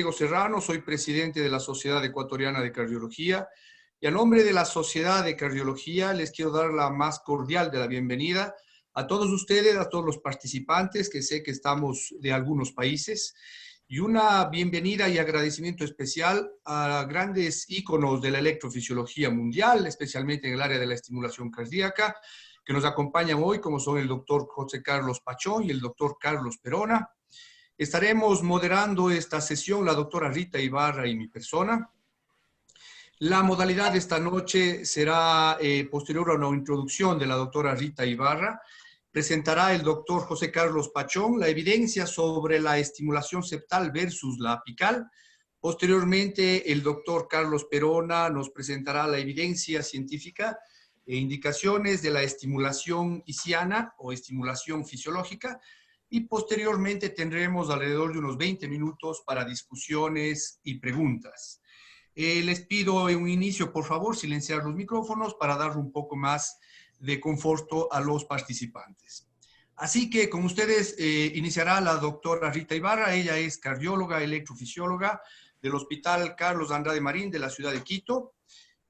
Diego Serrano, soy presidente de la Sociedad Ecuatoriana de Cardiología y a nombre de la Sociedad de Cardiología les quiero dar la más cordial de la bienvenida a todos ustedes, a todos los participantes, que sé que estamos de algunos países, y una bienvenida y agradecimiento especial a grandes íconos de la electrofisiología mundial, especialmente en el área de la estimulación cardíaca, que nos acompañan hoy, como son el doctor José Carlos Pachón y el doctor Carlos Perona. Estaremos moderando esta sesión la doctora Rita Ibarra y mi persona. La modalidad de esta noche será posterior a una introducción de la doctora Rita Ibarra. Presentará el doctor José Carlos Pachón la evidencia sobre la estimulación septal versus la apical. Posteriormente, el doctor Carlos Perona nos presentará la evidencia científica e indicaciones de la estimulación isquiana o estimulación fisiológica. Y posteriormente tendremos alrededor de unos 20 minutos para discusiones y preguntas. Les pido en un inicio, por favor, silenciar los micrófonos para dar un poco más de conforto a los participantes. Así que con ustedes iniciará la doctora Rita Ibarra. Ella es cardióloga, electrofisióloga del Hospital Carlos Andrade Marín de la ciudad de Quito.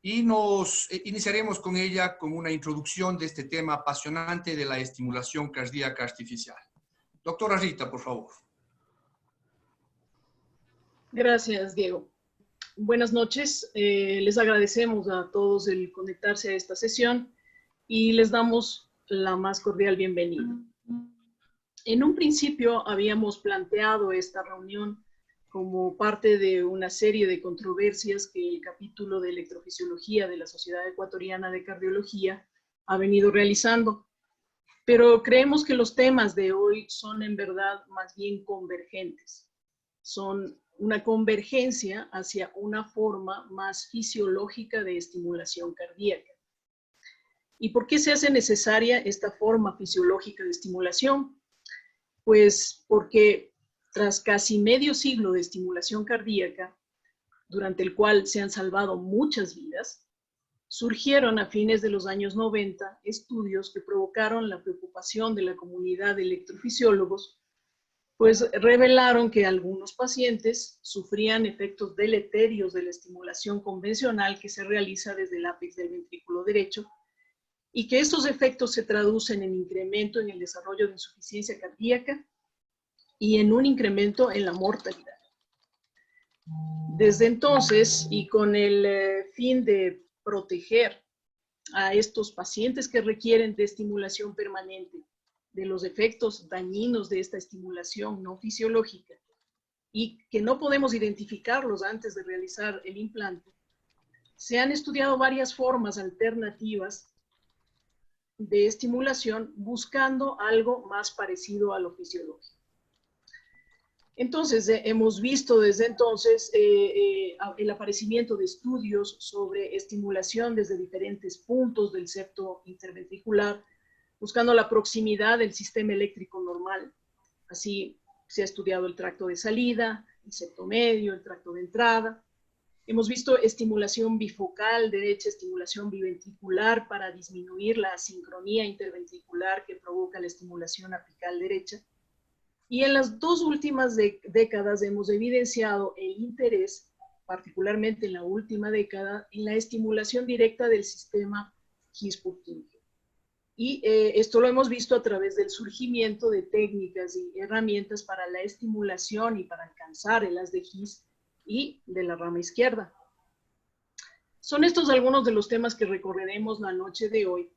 Y nos iniciaremos con ella con una introducción de este tema apasionante de la estimulación cardíaca artificial. Doctora Rita, por favor. Gracias, Diego. Buenas noches. Les agradecemos a todos el conectarse a esta sesión y les damos la más cordial bienvenida. En un principio habíamos planteado esta reunión como parte de una serie de controversias que el capítulo de electrofisiología de la Sociedad Ecuatoriana de Cardiología ha venido realizando. Pero creemos que los temas de hoy son en verdad más bien convergentes. Son una convergencia hacia una forma más fisiológica de estimulación cardíaca. ¿Y por qué se hace necesaria esta forma fisiológica de estimulación? Pues porque tras casi medio siglo de estimulación cardíaca, durante el cual se han salvado muchas vidas, surgieron a fines de los años 90 estudios que provocaron la preocupación de la comunidad de electrofisiólogos, pues revelaron que algunos pacientes sufrían efectos deleterios de la estimulación convencional que se realiza desde el ápex del ventrículo derecho y que estos efectos se traducen en incremento en el desarrollo de insuficiencia cardíaca y en un incremento en la mortalidad. Desde entonces, y con el fin de proteger a estos pacientes que requieren de estimulación permanente de los efectos dañinos de esta estimulación no fisiológica y que no podemos identificarlos antes de realizar el implante, se han estudiado varias formas alternativas de estimulación buscando algo más parecido a lo fisiológico. Entonces, hemos visto desde entonces el aparecimiento de estudios sobre estimulación desde diferentes puntos del septo interventricular, buscando la proximidad del sistema eléctrico normal. Así se ha estudiado el tracto de salida, el septo medio, el tracto de entrada. Hemos visto estimulación bifocal derecha, estimulación biventricular para disminuir la asincronía interventricular que provoca la estimulación apical derecha. Y en las dos últimas décadas hemos evidenciado el interés, particularmente en la última década, en la estimulación directa del sistema His-Purkinje. Y esto lo hemos visto a través del surgimiento de técnicas y herramientas para la estimulación y para alcanzar el haz de His y de la rama izquierda. Son estos algunos de los temas que recorreremos la noche de hoy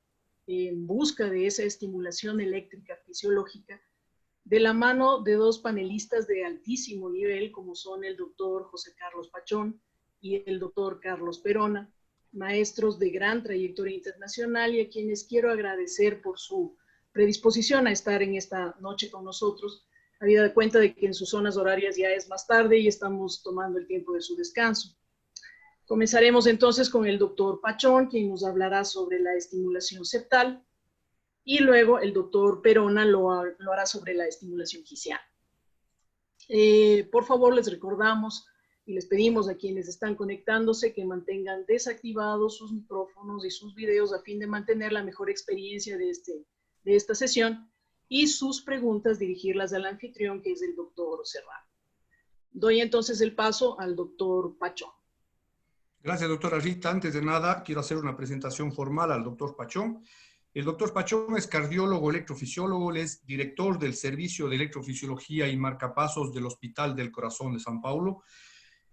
en busca de esa estimulación eléctrica fisiológica de la mano de dos panelistas de altísimo nivel como son el doctor José Carlos Pachón y el doctor Carlos Perona, maestros de gran trayectoria internacional y a quienes quiero agradecer por su predisposición a estar en esta noche con nosotros, habida cuenta de que en sus zonas horarias ya es más tarde y estamos tomando el tiempo de su descanso. Comenzaremos entonces con el doctor Pachón, quien nos hablará sobre la estimulación septal, y luego el doctor Perona lo hará sobre la estimulación isquiana. Por favor, les recordamos y les pedimos a quienes están conectándose que mantengan desactivados sus micrófonos y sus videos a fin de mantener la mejor experiencia de esta sesión y sus preguntas dirigirlas al anfitrión, que es el doctor Serrano. Doy entonces el paso al doctor Pachón. Gracias, doctora Rita. Antes de nada, quiero hacer una presentación formal al doctor Pachón. El doctor Pachón es cardiólogo electrofisiólogo, él es director del Servicio de Electrofisiología y Marcapasos del Hospital del Corazón de San Paulo.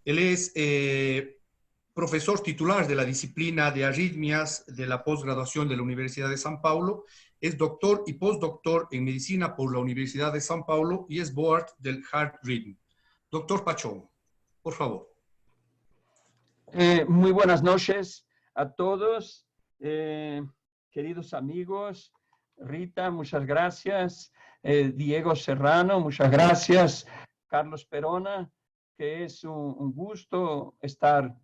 Él es profesor titular de la disciplina de arritmias de la posgraduación de la Universidad de San Paulo, es doctor y postdoctor en medicina por la Universidad de San Paulo y es board del Heart Rhythm. Doctor Pachón, por favor. Muy buenas noches a todos, queridos amigos. Rita, muchas gracias. Diego Serrano, muchas gracias. Carlos Perona, que es un gusto estar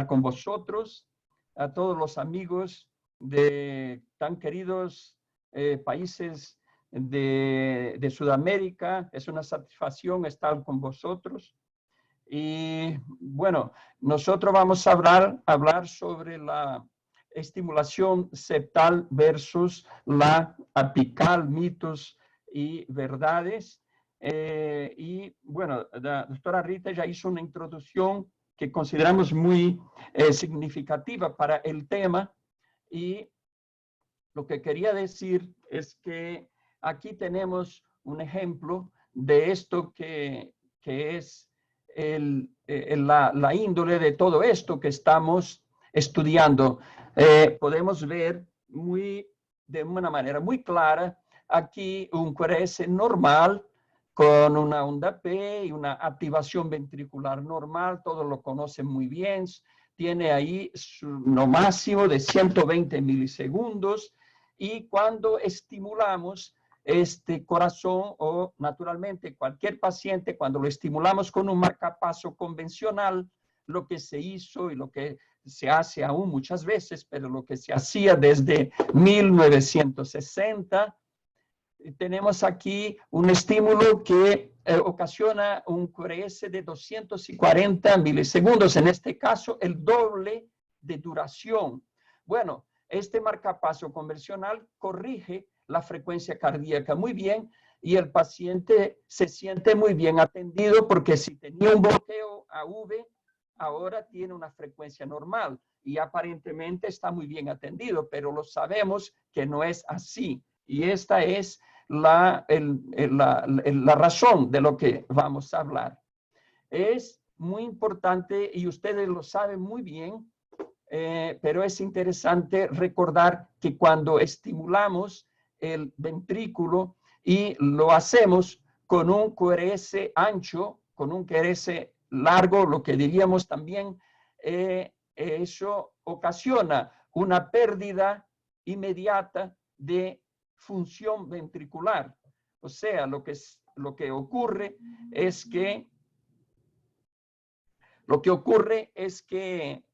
con vosotros. A todos los amigos de tan queridos países de Sudamérica, es una satisfacción estar con vosotros. Y bueno, nosotros vamos a hablar sobre la estimulación septal versus la apical, mitos y verdades. Y bueno, la doctora Rita ya hizo una introducción que consideramos muy significativa para el tema. Y lo que quería decir es que aquí tenemos un ejemplo de esto que es la índole de todo esto que estamos estudiando. Podemos ver de una manera muy clara aquí un QRS normal con una onda P y una activación ventricular normal, todos lo conocen muy bien, tiene ahí lo máximo de 120 milisegundos y cuando estimulamos este corazón o naturalmente cualquier paciente, cuando lo estimulamos con un marcapaso convencional, lo que se hizo y lo que se hace aún muchas veces, pero lo que se hacía desde 1960, tenemos aquí un estímulo que ocasiona un QRS de 240 milisegundos, en este caso el doble de duración. Bueno, este marcapaso convencional corrige la frecuencia cardíaca muy bien y el paciente se siente muy bien atendido porque si tenía un bloqueo AV, ahora tiene una frecuencia normal y aparentemente está muy bien atendido, pero lo sabemos que no es así. Y esta es la razón de lo que vamos a hablar. Es muy importante y ustedes lo saben muy bien, pero es interesante recordar que cuando estimulamos el ventrículo y lo hacemos con un QRS ancho, con un QRS largo, lo que diríamos también, eso ocasiona una pérdida inmediata de función ventricular. O sea, lo que ocurre es que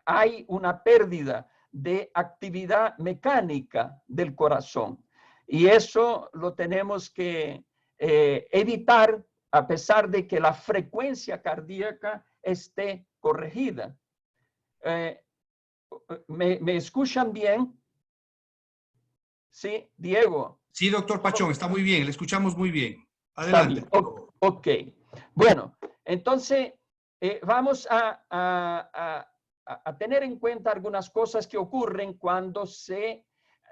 hay una pérdida de actividad mecánica del corazón. Y eso lo tenemos que evitar a pesar de que la frecuencia cardíaca esté corregida. ¿Me escuchan bien? Sí, Diego. Sí, doctor Pachón, está muy bien, le escuchamos muy bien. Adelante. Está bien. Ok. Bueno, entonces vamos a tener en cuenta algunas cosas que ocurren cuando se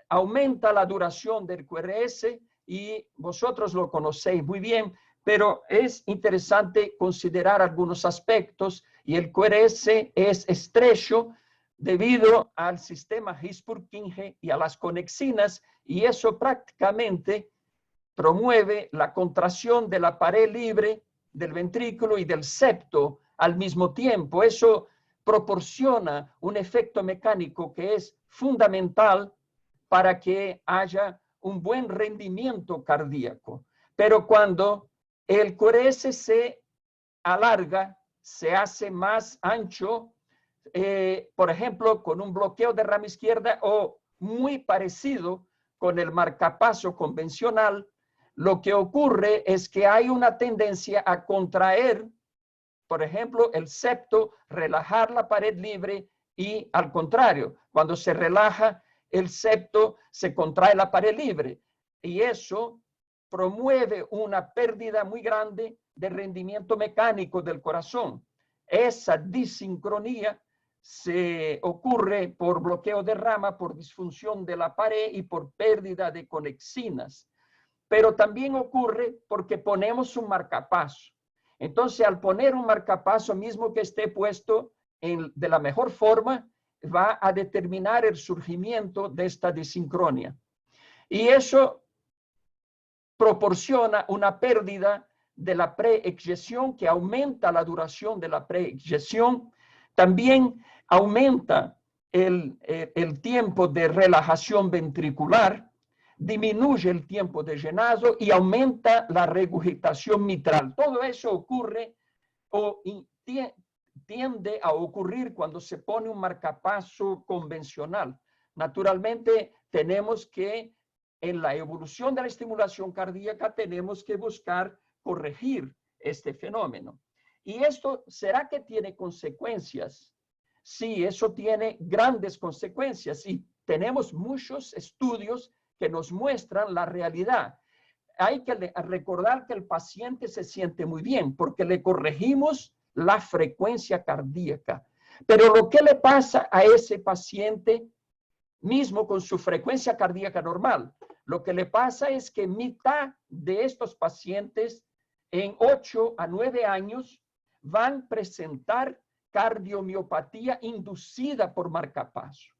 aumenta la duración del QRS y vosotros lo conocéis muy bien, pero es interesante considerar algunos aspectos y el QRS es estrecho debido al sistema His-Purkinje y a las conexinas y eso prácticamente promueve la contracción de la pared libre del ventrículo y del septo al mismo tiempo. Eso proporciona un efecto mecánico que es fundamental para que haya un buen rendimiento cardíaco. Pero cuando el QRS se alarga, se hace más ancho, por ejemplo, con un bloqueo de rama izquierda o muy parecido con el marcapaso convencional, lo que ocurre es que hay una tendencia a contraer, por ejemplo, el septo, relajar la pared libre y al contrario, cuando se relaja el septo, se contrae la pared libre y eso promueve una pérdida muy grande de rendimiento mecánico del corazón. Esa disincronía se ocurre por bloqueo de rama, por disfunción de la pared y por pérdida de conexinas. Pero también ocurre porque ponemos un marcapaso. Entonces, al poner un marcapaso, mismo que esté puesto de la mejor forma, va a determinar el surgimiento de esta disincronía. Y eso proporciona una pérdida de la preeyección que aumenta la duración de la preeyección. También aumenta el tiempo de relajación ventricular, disminuye el tiempo de llenado y aumenta la regurgitación mitral. Todo eso ocurre o tiende a ocurrir cuando se pone un marcapaso convencional. Naturalmente, tenemos que, en la evolución de la estimulación cardíaca, tenemos que buscar corregir este fenómeno. ¿Y esto será que tiene consecuencias? Sí, eso tiene grandes consecuencias y tenemos muchos estudios que nos muestran la realidad. Hay que recordar que el paciente se siente muy bien porque le corregimos la frecuencia cardíaca. Pero lo que le pasa a ese paciente mismo con su frecuencia cardíaca normal, lo que le pasa es que mitad de estos pacientes en 8 a 9 años van a presentar cardiomiopatía inducida por marcapaso.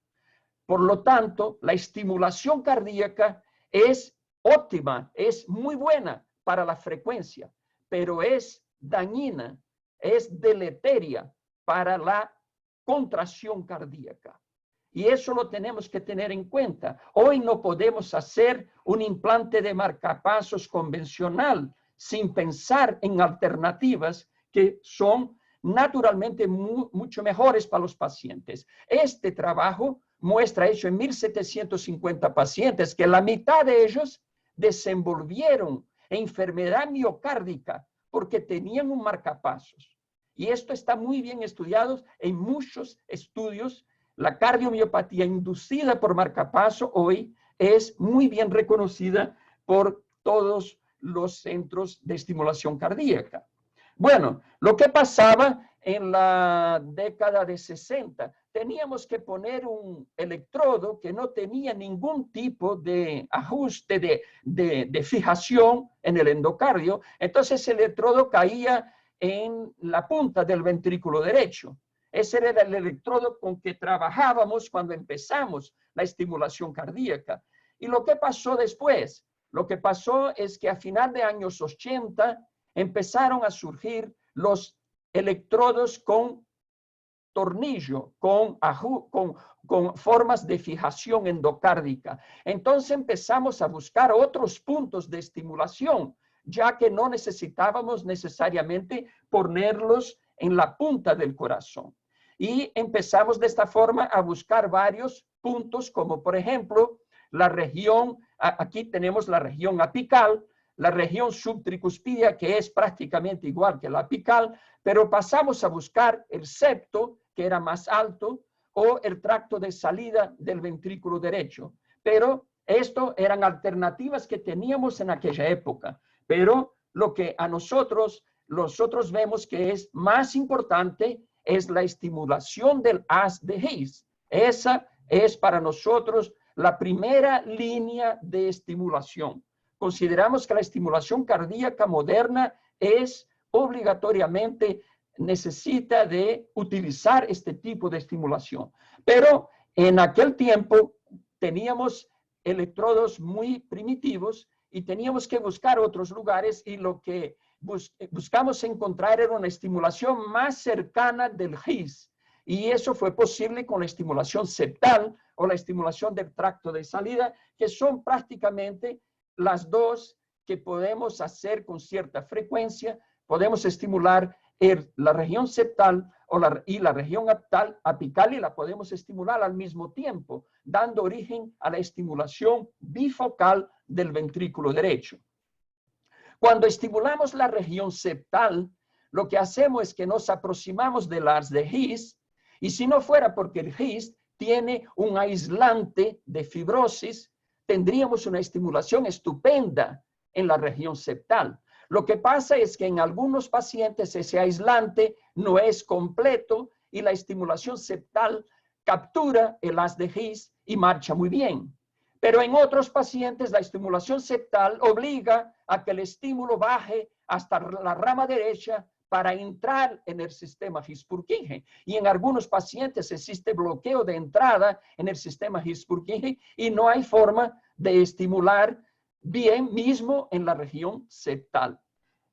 Por lo tanto, la estimulación cardíaca es óptima, es muy buena para la frecuencia, pero es dañina, es deleteria para la contracción cardíaca. Y eso lo tenemos que tener en cuenta. Hoy no podemos hacer un implante de marcapasos convencional sin pensar en alternativas que son naturalmente mucho mejores para los pacientes. Este trabajo muestra, hecho en 1.750 pacientes, que la mitad de ellos desenvolvieron enfermedad miocárdica porque tenían un marcapasos. Y esto está muy bien estudiado en muchos estudios. La cardiomiopatía inducida por marcapaso hoy es muy bien reconocida por todos los centros de estimulación cardíaca. Bueno, lo que pasaba en la década de 60, teníamos que poner un electrodo que no tenía ningún tipo de ajuste de fijación en el endocardio. Entonces el electrodo caía en la punta del ventrículo derecho. Ese era el electrodo con que trabajábamos cuando empezamos la estimulación cardíaca. ¿Y lo que pasó después? Lo que pasó es que a final de años 80 empezaron a surgir los electrodos con tornillo, con formas de fijación endocárdica. Entonces empezamos a buscar otros puntos de estimulación, ya que no necesitábamos necesariamente ponerlos en la punta del corazón. Y empezamos de esta forma a buscar varios puntos, como por ejemplo, la región, aquí tenemos la región apical, la región subtricuspidia, que es prácticamente igual que la apical, pero pasamos a buscar el septo, que era más alto, o el tracto de salida del ventrículo derecho. Pero esto eran alternativas que teníamos en aquella época. Pero lo que a nosotros vemos que es más importante es la estimulación del haz de His. Esa es para nosotros la primera línea de estimulación. Consideramos que la estimulación cardíaca moderna es obligatoriamente necesita de utilizar este tipo de estimulación. Pero en aquel tiempo teníamos electrodos muy primitivos y teníamos que buscar otros lugares y lo que buscamos encontrar era una estimulación más cercana del His. Y eso fue posible con la estimulación septal o la estimulación del tracto de salida, que son prácticamente las dos que podemos hacer con cierta frecuencia. Podemos estimular la región septal y la región apical y la podemos estimular al mismo tiempo, dando origen a la estimulación bifocal del ventrículo derecho. Cuando estimulamos la región septal, lo que hacemos es que nos aproximamos del haz de His, y si no fuera porque el His tiene un aislante de fibrosis, tendríamos una estimulación estupenda en la región septal. Lo que pasa es que en algunos pacientes ese aislante no es completo y la estimulación septal captura el haz de His y marcha muy bien. Pero en otros pacientes la estimulación septal obliga a que el estímulo baje hasta la rama derecha para entrar en el sistema His-Purkinje. Y en algunos pacientes existe bloqueo de entrada en el sistema His-Purkinje y no hay forma de estimular bien mismo en la región septal.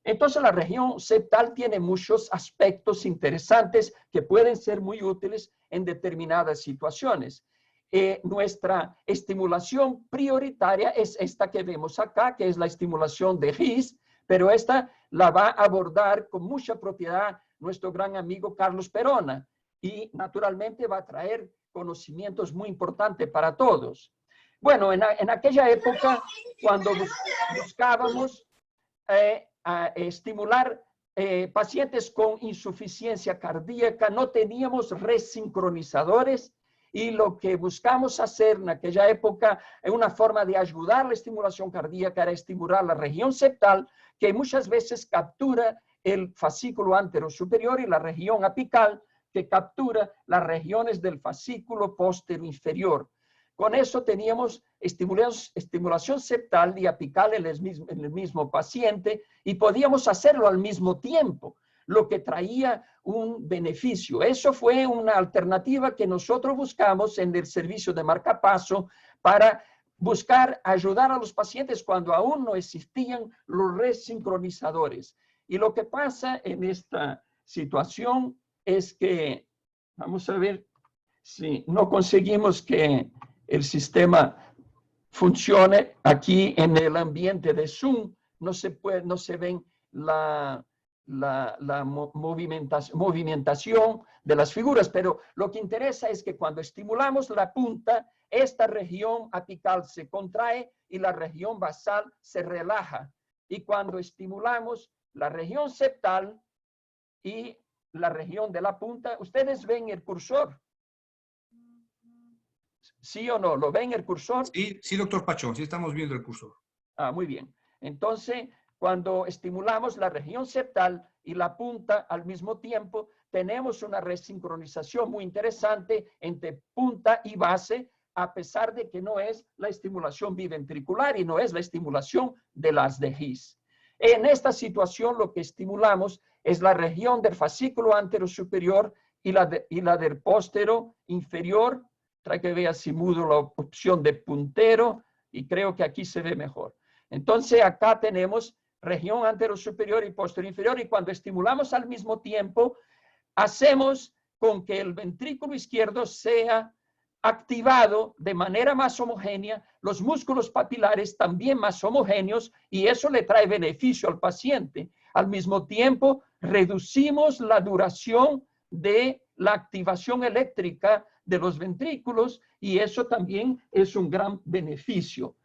Entonces la región septal tiene muchos aspectos interesantes que pueden ser muy útiles en determinadas situaciones. Nuestra estimulación prioritaria es esta que vemos acá, que es la estimulación de His, pero esta la va a abordar con mucha propiedad nuestro gran amigo Carlos Perona y naturalmente va a traer conocimientos muy importantes para todos. Bueno, en aquella época, cuando buscábamos a estimular pacientes con insuficiencia cardíaca, no teníamos resincronizadores y lo que buscamos hacer en aquella época, una forma de ayudar la estimulación cardíaca era estimular la región septal, que muchas veces captura el fascículo antero superior y la región apical, que captura las regiones del fascículo postero inferior. Con eso teníamos estimulación septal y apical en el mismo paciente y podíamos hacerlo al mismo tiempo, lo que traía un beneficio. Eso fue una alternativa que nosotros buscamos en el servicio de marcapaso para buscar ayudar a los pacientes cuando aún no existían los resincronizadores. Y lo que pasa en esta situación es que, vamos a ver si no conseguimos que el sistema funcione aquí en el ambiente de Zoom, no se ven la movimentación de las figuras, pero lo que interesa es que cuando estimulamos la punta, esta región apical se contrae y la región basal se relaja. Y cuando estimulamos la región septal y la región de la punta, ustedes ven el cursor. ¿Sí o no? ¿Lo ven el cursor? Sí, sí, doctor Pachón, sí estamos viendo el cursor. Ah, muy bien. Entonces, cuando estimulamos la región septal y la punta al mismo tiempo, tenemos una resincronización muy interesante entre punta y base, a pesar de que no es la estimulación biventricular y no es la estimulación de las de His. En esta situación, lo que estimulamos es la región del fascículo antero superior y la del póstero inferior. Trae que vea si mudo la opción de puntero y creo que aquí se ve mejor. Entonces acá tenemos región antero superior y posterior inferior y cuando estimulamos al mismo tiempo, hacemos con que el ventrículo izquierdo sea activado de manera más homogénea, los músculos papilares también más homogéneos y eso le trae beneficio al paciente. Al mismo tiempo, reducimos la duración de la activación eléctrica de los ventrículos y eso también es un gran beneficio.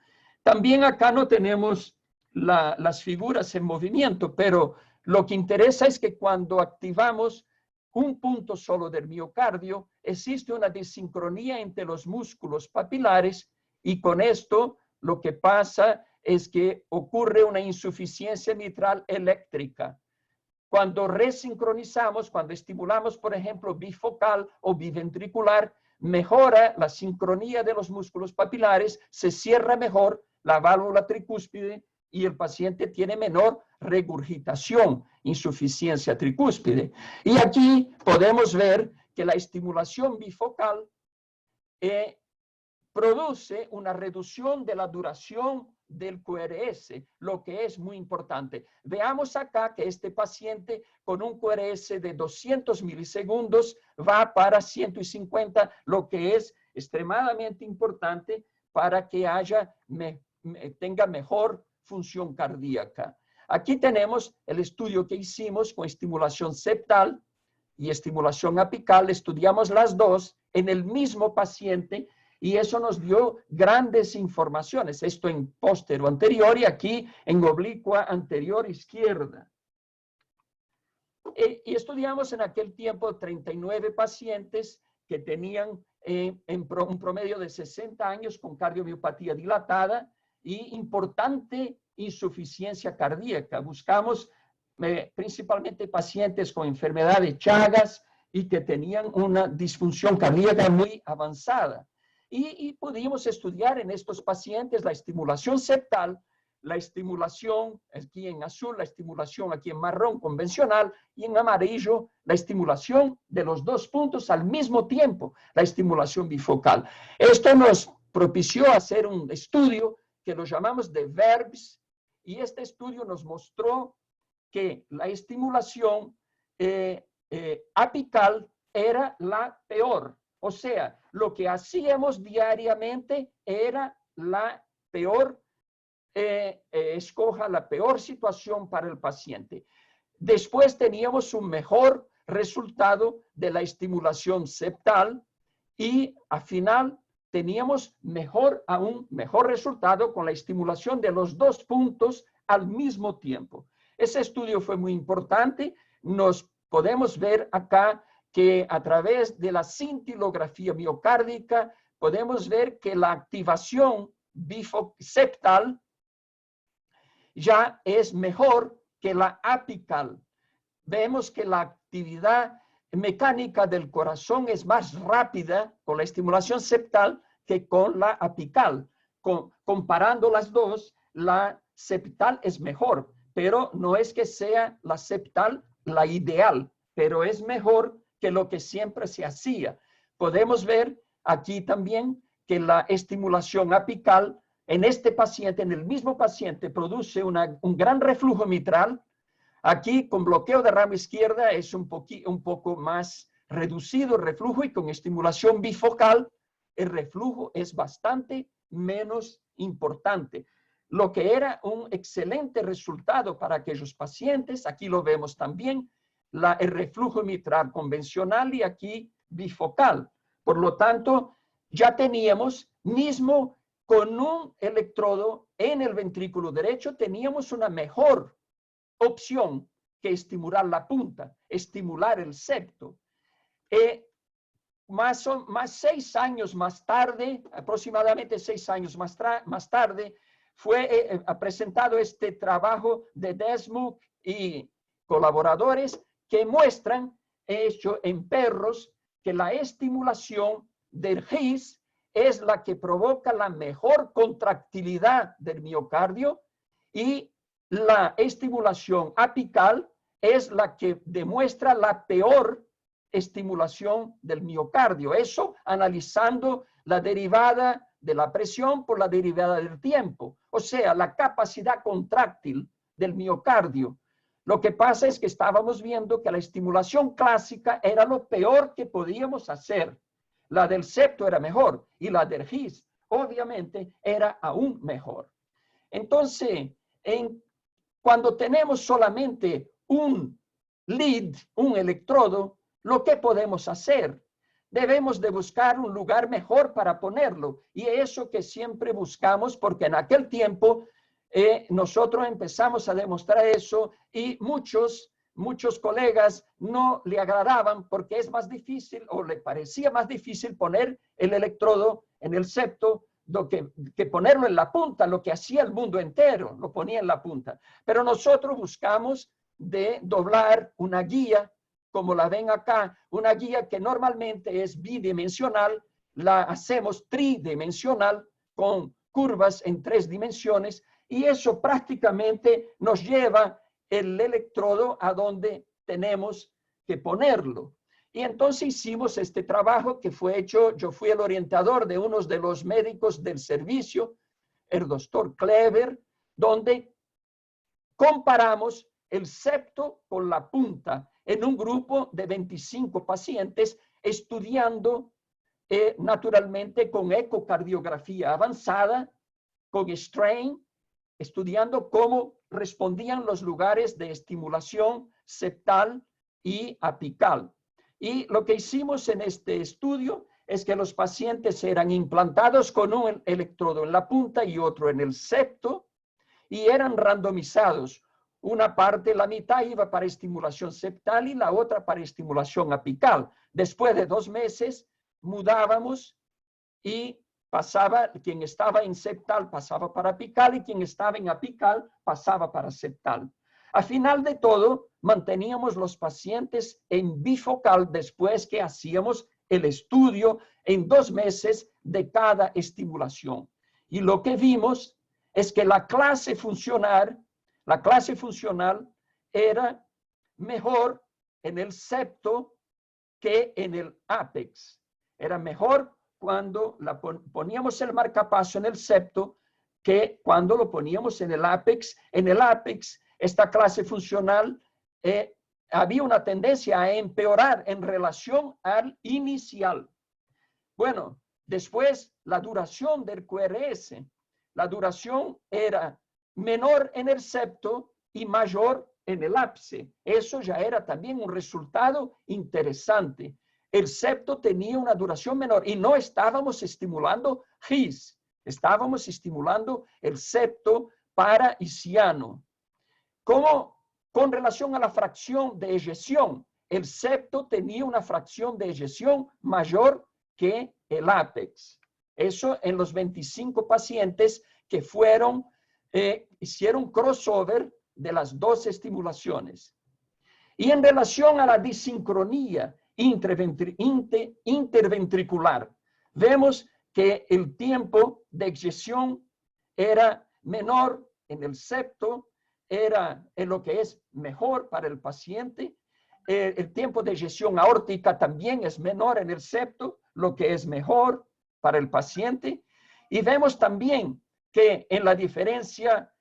También acá no tenemos las figuras en movimiento, pero lo que interesa es que cuando activamos un punto solo del miocardio, existe una desincronía entre los músculos papilares y con esto lo que pasa es que ocurre una insuficiencia mitral eléctrica. Cuando resincronizamos, cuando estimulamos, por ejemplo, bifocal o biventricular, mejora la sincronía de los músculos papilares, se cierra mejor la válvula tricúspide y el paciente tiene menor regurgitación, insuficiencia tricúspide. Y aquí podemos ver que la estimulación bifocal produce una reducción de la duración del QRS, lo que es muy importante. Veamos acá que este paciente con un QRS de 200 milisegundos va para 150, lo que es extremadamente importante para que tenga mejor función cardíaca. Aquí tenemos el estudio que hicimos con estimulación septal y estimulación apical. Estudiamos las dos en el mismo paciente y eso nos dio grandes informaciones. Esto en póstero anterior y aquí en oblicua anterior izquierda. Y estudiamos en aquel tiempo 39 pacientes que tenían un promedio de 60 años con cardiomiopatía dilatada y importante insuficiencia cardíaca. Buscamos principalmente pacientes con enfermedad de Chagas y que tenían una disfunción cardíaca muy avanzada. Y pudimos estudiar en estos pacientes la estimulación septal, la estimulación aquí en azul, la estimulación aquí en marrón convencional y en amarillo la estimulación de los dos puntos al mismo tiempo, la estimulación bifocal. Esto nos propició hacer un estudio que lo llamamos de VERBS, y este estudio nos mostró que la estimulación apical era la peor. O sea, lo que hacíamos diariamente era la peor, escoja la peor situación para el paciente. Después teníamos un mejor resultado de la estimulación septal y al final teníamos aún mejor resultado con la estimulación de los dos puntos al mismo tiempo. Ese estudio fue muy importante. Nos podemos ver acá que a través de la cintilografía miocárdica podemos ver que la activación septal ya es mejor que la apical. Vemos que la actividad mecánica del corazón es más rápida con la estimulación septal que con la apical. Comparando las dos, la septal es mejor, pero no es que sea la septal la ideal, pero es mejor que lo que siempre se hacía. Podemos ver aquí también que la estimulación apical en este paciente, en el mismo paciente, produce un gran reflujo mitral. Aquí con bloqueo de rama izquierda es un poco más reducido el reflujo, y con estimulación bifocal el reflujo es bastante menos importante. Lo que era un excelente resultado para aquellos pacientes, aquí lo vemos también, el reflujo mitral convencional y aquí bifocal. Por lo tanto, ya teníamos mismo con un electrodo en el ventrículo derecho, teníamos una mejor opción que estimular la punta, estimular el septo. Más 6 años más tarde, aproximadamente 6 años más tarde, fue presentado este trabajo de Desmuk y colaboradores que muestran, hecho en perros, que la estimulación del GIS es la que provoca la mejor contractilidad del miocardio, y la estimulación apical es la que demuestra la peor estimulación del miocardio. Eso analizando la derivada de la presión por la derivada del tiempo, o sea, la capacidad contráctil del miocardio. Lo que pasa es que estábamos viendo que la estimulación clásica era lo peor que podíamos hacer. La del septo era mejor y la del GIS, obviamente, era aún mejor. Entonces, cuando tenemos solamente un lead, un electrodo, ¿lo que podemos hacer? Debemos de buscar un lugar mejor para ponerlo, y eso que siempre buscamos, porque en aquel tiempo nosotros empezamos a demostrar eso y muchos colegas no le agradaban porque es más difícil, o le parecía más difícil poner el electrodo en el septo que ponerlo en la punta, lo que hacía el mundo entero, lo ponía en la punta. Pero nosotros buscamos de doblar una guía, como la ven acá, una guía que normalmente es bidimensional, la hacemos tridimensional con curvas en 3 dimensiones, y eso prácticamente nos lleva el electrodo a donde tenemos que ponerlo. Y entonces hicimos este trabajo que fue hecho, yo fui el orientador de uno de los médicos del servicio, el doctor Kleber, donde comparamos el septo con la punta en un grupo de 25 pacientes, estudiando naturalmente con ecocardiografía avanzada, con strain, estudiando cómo respondían los lugares de estimulación septal y apical. Y lo que hicimos en este estudio es que los pacientes eran implantados con un electrodo en la punta y otro en el septo, y eran randomizados. Una parte, la mitad, iba para estimulación septal y la otra para estimulación apical. Después de 2 meses, mudábamos y pasaba, quien estaba en septal pasaba para apical y quien estaba en apical pasaba para septal. Al final de todo, manteníamos los pacientes en bifocal después que hacíamos el estudio en 2 meses de cada estimulación. Y lo que vimos es que la clase funcional era mejor en el septo que en el ápex. Era mejor cuando poníamos el marcapaso en el septo que cuando lo poníamos en el ápex. En el ápex, esta clase funcional había una tendencia a empeorar en relación al inicial. Bueno, después la duración del QRS, la duración era menor en el septo y mayor en el ápice. Eso ya era también un resultado interesante. El septo tenía una duración menor y no estábamos estimulando GIS, estábamos estimulando el septo paraisiano. Como con relación a la fracción de eyección, el septo tenía una fracción de eyección mayor que el ápex. Eso en los 25 pacientes que hicieron crossover de las 2 estimulaciones. Y en relación a la disincronía interventricular, vemos que el tiempo de eyección era menor en el septo, era en lo que es mejor para el paciente. El tiempo de eyección aórtica también es menor en el septo, lo que es mejor para el paciente. Y vemos también que en la diferencia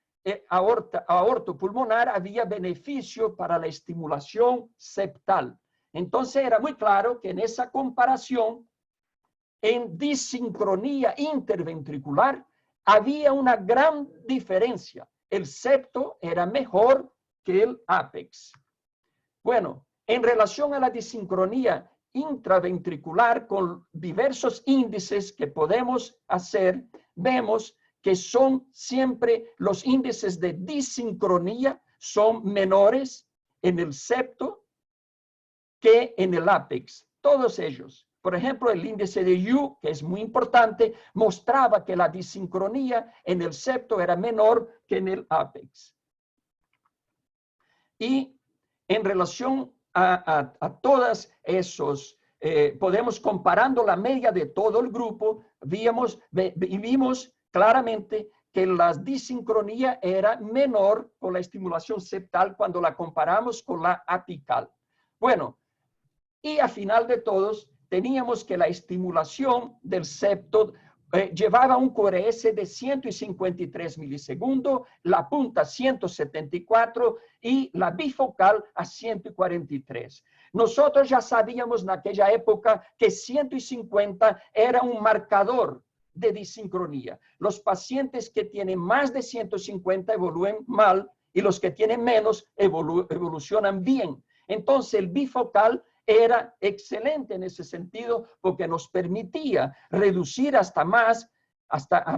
aortopulmonar había beneficio para la estimulación septal. Entonces era muy claro que en esa comparación, en disincronía interventricular, había una gran diferencia. El septo era mejor que el ápex. Bueno, en relación a la disincronía intraventricular, con diversos índices que podemos hacer, vemos que son siempre los índices de disincronía son menores en el septo que en el ápex. Todos ellos. Por ejemplo, el índice de U, que es muy importante, mostraba que la disincronía en el septo era menor que en el ápex. Y en relación a todas esos, podemos comparando la media de todo el grupo, vimos claramente que la disincronía era menor con la estimulación septal cuando la comparamos con la apical. Bueno, y al final de todos, teníamos que la estimulación del septo llevaba un QRS de 153 milisegundos, la punta 174 y la bifocal a 143. Nosotros ya sabíamos en aquella época que 150 era un marcador de disincronía. Los pacientes que tienen más de 150 evolúen mal y los que tienen menos evolucionan bien. Entonces el bifocal era excelente en ese sentido porque nos permitía reducir hasta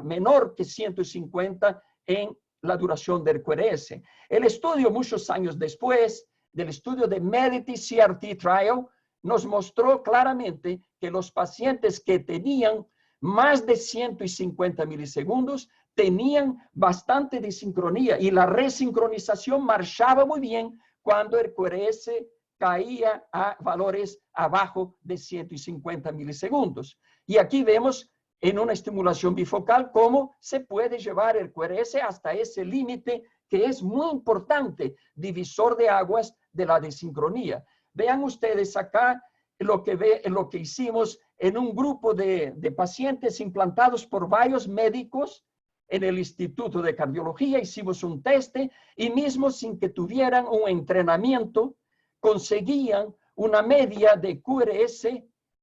menor que 150 en la duración del QRS. El estudio muchos años después del estudio de MEDITY CRT Trial nos mostró claramente que los pacientes que tenían más de 150 milisegundos tenían bastante disincronía y la resincronización marchaba muy bien cuando el QRS caía a valores abajo de 150 milisegundos. Y aquí vemos en una estimulación bifocal cómo se puede llevar el QRS hasta ese límite que es muy importante, divisor de aguas de la desincronía. Vean ustedes acá lo que hicimos en un grupo de pacientes implantados por varios médicos en el Instituto de Cardiología. Hicimos un teste y mismo sin que tuvieran un entrenamiento, conseguían una media de QRS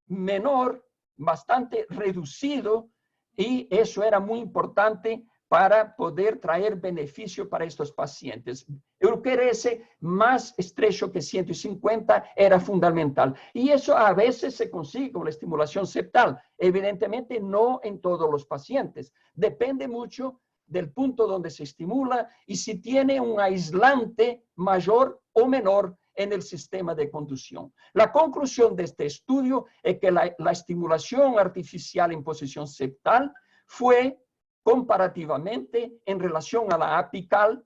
menor, bastante reducido, y eso era muy importante para poder traer beneficio para estos pacientes. El QRS más estrecho que 150 era fundamental. Y eso a veces se consigue con la estimulación septal. Evidentemente no en todos los pacientes. Depende mucho del punto donde se estimula y si tiene un aislante mayor o menor en el sistema de conducción. La conclusión de este estudio es que la estimulación artificial en posición septal fue comparativamente en relación a la apical,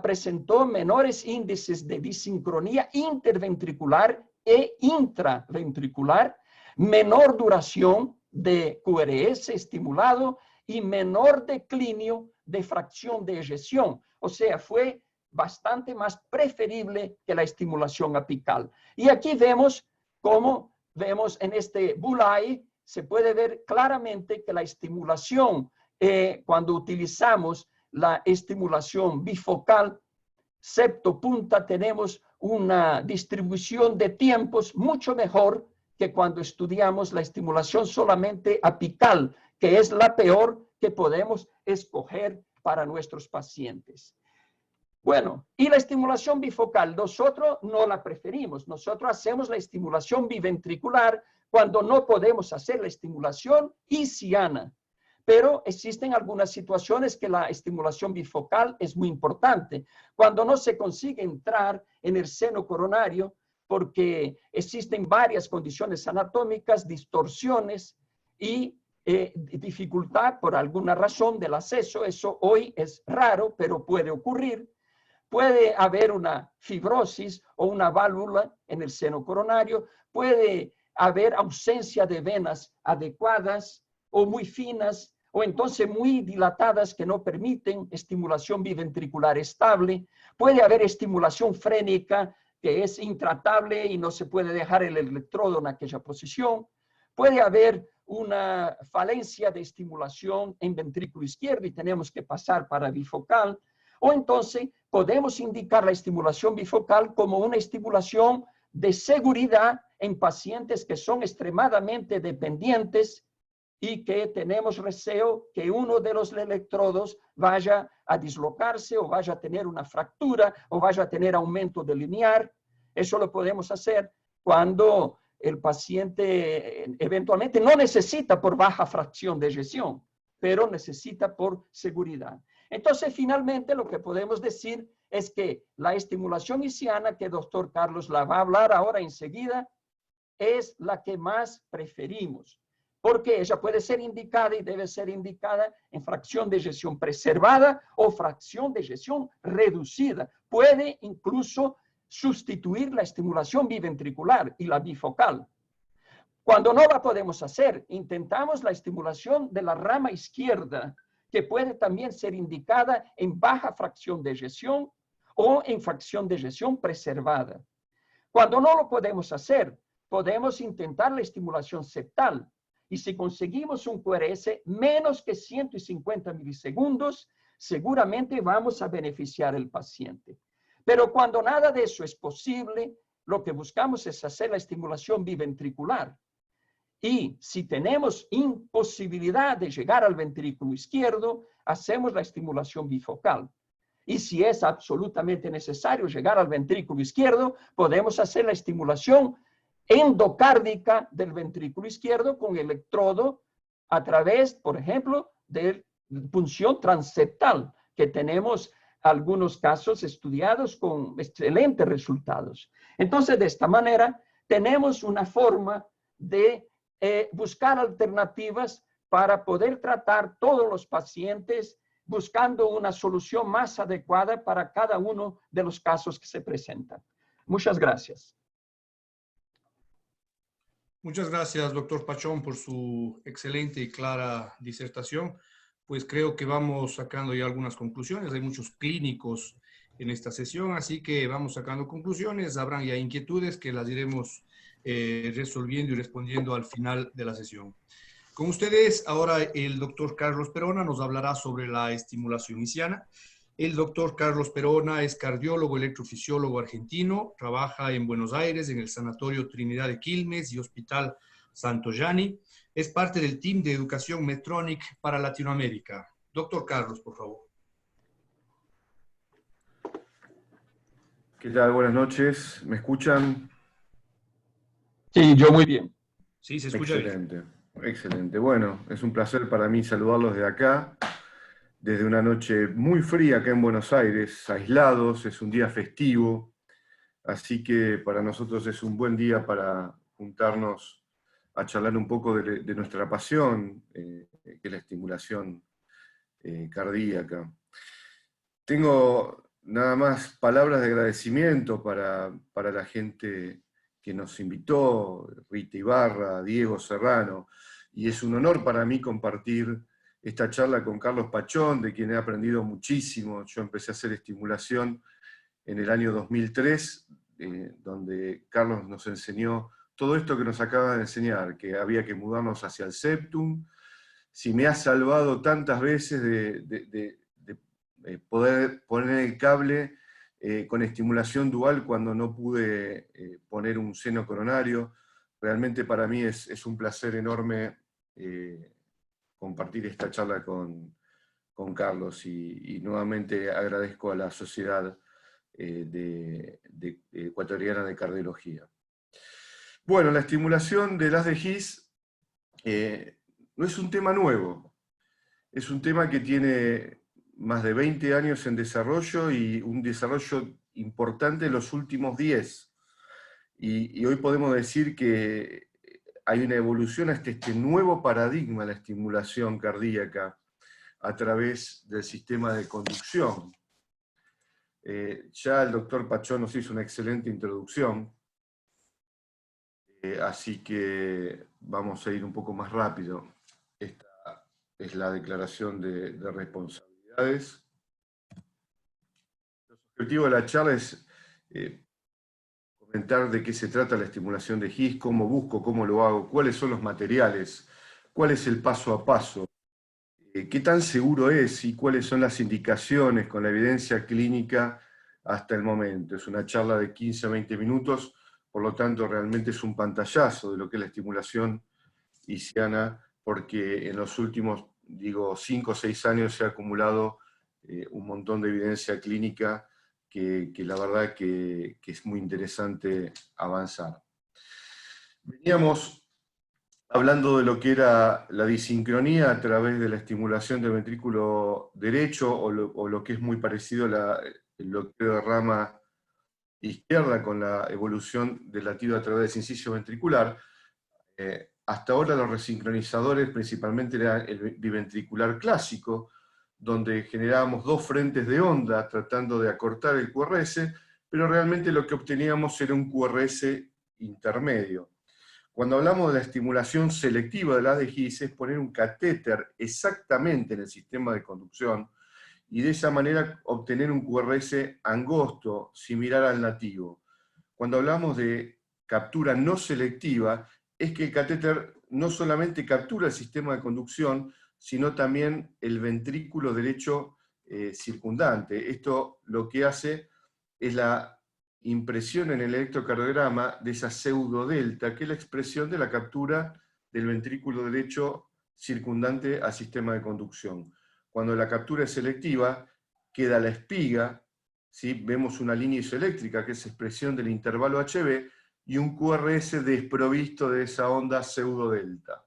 presentó menores índices de disincronía interventricular e intraventricular, menor duración de QRS estimulado y menor declinio de fracción de eyección. O sea, fue bastante más preferible que la estimulación apical. Y aquí vemos cómo vemos en este Bulay, se puede ver claramente que la estimulación, cuando utilizamos la estimulación bifocal septo-punta, tenemos una distribución de tiempos mucho mejor que cuando estudiamos la estimulación solamente apical, que es la peor que podemos escoger para nuestros pacientes. Bueno, y la estimulación bifocal, nosotros no la preferimos. Nosotros hacemos la estimulación biventricular cuando no podemos hacer la estimulación isiana. Pero existen algunas situaciones que la estimulación bifocal es muy importante. Cuando no se consigue entrar en el seno coronario, porque existen varias condiciones anatómicas, distorsiones y dificultad por alguna razón del acceso. Eso hoy es raro, pero puede ocurrir. Puede haber una fibrosis o una válvula en el seno coronario. Puede haber ausencia de venas adecuadas o muy finas, o entonces muy dilatadas que no permiten estimulación biventricular estable. Puede haber estimulación frénica que es intratable y no se puede dejar el electrodo en aquella posición. Puede haber una falencia de estimulación en ventrículo izquierdo y tenemos que pasar para bifocal. O entonces podemos indicar la estimulación bifocal como una estimulación de seguridad en pacientes que son extremadamente dependientes y que tenemos deseo que uno de los electrodos vaya a dislocarse o vaya a tener una fractura o vaya a tener aumento de linear. Eso lo podemos hacer cuando el paciente eventualmente no necesita por baja fracción de eyección, pero necesita por seguridad. Entonces, finalmente, lo que podemos decir es que la estimulación isiana, que el doctor Carlos la va a hablar ahora enseguida, es la que más preferimos, porque ella puede ser indicada y debe ser indicada en fracción de eyección preservada o fracción de eyección reducida. Puede incluso sustituir la estimulación biventricular y la bifocal. Cuando no la podemos hacer, intentamos la estimulación de la rama izquierda, que puede también ser indicada en baja fracción de eyección o en fracción de eyección preservada. Cuando no lo podemos hacer, podemos intentar la estimulación septal. Y si conseguimos un QRS menos que 150 milisegundos, seguramente vamos a beneficiar al paciente. Pero cuando nada de eso es posible, lo que buscamos es hacer la estimulación biventricular. Y si tenemos imposibilidad de llegar al ventrículo izquierdo, hacemos la estimulación bifocal. Y si es absolutamente necesario llegar al ventrículo izquierdo, podemos hacer la estimulación endocárdica del ventrículo izquierdo con electrodo a través, por ejemplo, de punción transeptal, que tenemos algunos casos estudiados con excelentes resultados. Entonces, de esta manera, tenemos una forma de buscar alternativas para poder tratar todos los pacientes buscando una solución más adecuada para cada uno de los casos que se presentan. Muchas gracias. Muchas gracias, doctor Pachón, por su excelente y clara disertación. Pues creo que vamos sacando ya algunas conclusiones. Hay muchos clínicos en esta sesión, así que vamos sacando conclusiones. Habrán ya inquietudes que las iremos resolviendo y respondiendo al final de la sesión. Con ustedes, ahora el doctor Carlos Perona nos hablará sobre la estimulación isiana. El doctor Carlos Perona es cardiólogo, electrofisiólogo argentino, trabaja en Buenos Aires, en el Sanatorio Trinidad de Quilmes y Hospital Santo Yani. Es parte del team de educación Medtronic para Latinoamérica. Doctor Carlos, por favor. ¿Qué tal? Buenas noches. ¿Me escuchan? Sí, yo muy bien. Sí, se escucha bien. Excelente, excelente. Bueno, es un placer para mí saludarlos de acá, desde una noche muy fría acá en Buenos Aires, aislados, es un día festivo, así que para nosotros es un buen día para juntarnos a charlar un poco de nuestra pasión, que es la estimulación cardíaca. Tengo nada más palabras de agradecimiento para la gente que nos invitó, Rita Ibarra, Diego Serrano, y es un honor para mí compartir esta charla con Carlos Pachón, de quien he aprendido muchísimo. Yo empecé a hacer estimulación en el año 2003, donde Carlos nos enseñó todo esto que nos acaba de enseñar, que había que mudarnos hacia el septum. Si me ha salvado tantas veces de poder poner el cable con estimulación dual cuando no pude poner un seno coronario, realmente para mí es un placer enorme compartir esta charla con Carlos, y nuevamente agradezco a la Sociedad Ecuatoriana de Cardiología. Bueno, la estimulación del haz de His no es un tema nuevo, es un tema que tiene más de 20 años en desarrollo, y un desarrollo importante en los últimos 10. Y hoy podemos decir que hay una evolución hasta este nuevo paradigma de la estimulación cardíaca a través del sistema de conducción. Ya el doctor Pachón nos hizo una excelente introducción, así que vamos a ir un poco más rápido. Esta es la declaración de responsabilidades. Los objetivos de la charla es comentar de qué se trata la estimulación de His, cómo busco, cómo lo hago, cuáles son los materiales, cuál es el paso a paso, qué tan seguro es y cuáles son las indicaciones con la evidencia clínica hasta el momento. Es una charla de 15 a 20 minutos, por lo tanto realmente es un pantallazo de lo que es la estimulación hisiana, porque en los últimos, 5 o 6 años se ha acumulado un montón de evidencia clínica que la verdad que es muy interesante avanzar. Veníamos hablando de lo que era la disincronía a través de la estimulación del ventrículo derecho, o lo que es muy parecido el bloqueo de rama izquierda con la evolución del latido a través del sincicio ventricular. Hasta ahora los resincronizadores principalmente era el biventricular clásico, donde generábamos 2 frentes de onda tratando de acortar el QRS, pero realmente lo que obteníamos era un QRS intermedio. Cuando hablamos de la estimulación selectiva del haz de His, es poner un catéter exactamente en el sistema de conducción, y de esa manera obtener un QRS angosto, similar al nativo. Cuando hablamos de captura no selectiva, es que el catéter no solamente captura el sistema de conducción, sino también el ventrículo derecho circundante. Esto lo que hace es la impresión en el electrocardiograma de esa pseudodelta, que es la expresión de la captura del ventrículo derecho circundante al sistema de conducción. Cuando la captura es selectiva, queda la espiga, ¿sí? Vemos una línea isoeléctrica, que es expresión del intervalo HB, y un QRS desprovisto de esa onda pseudodelta.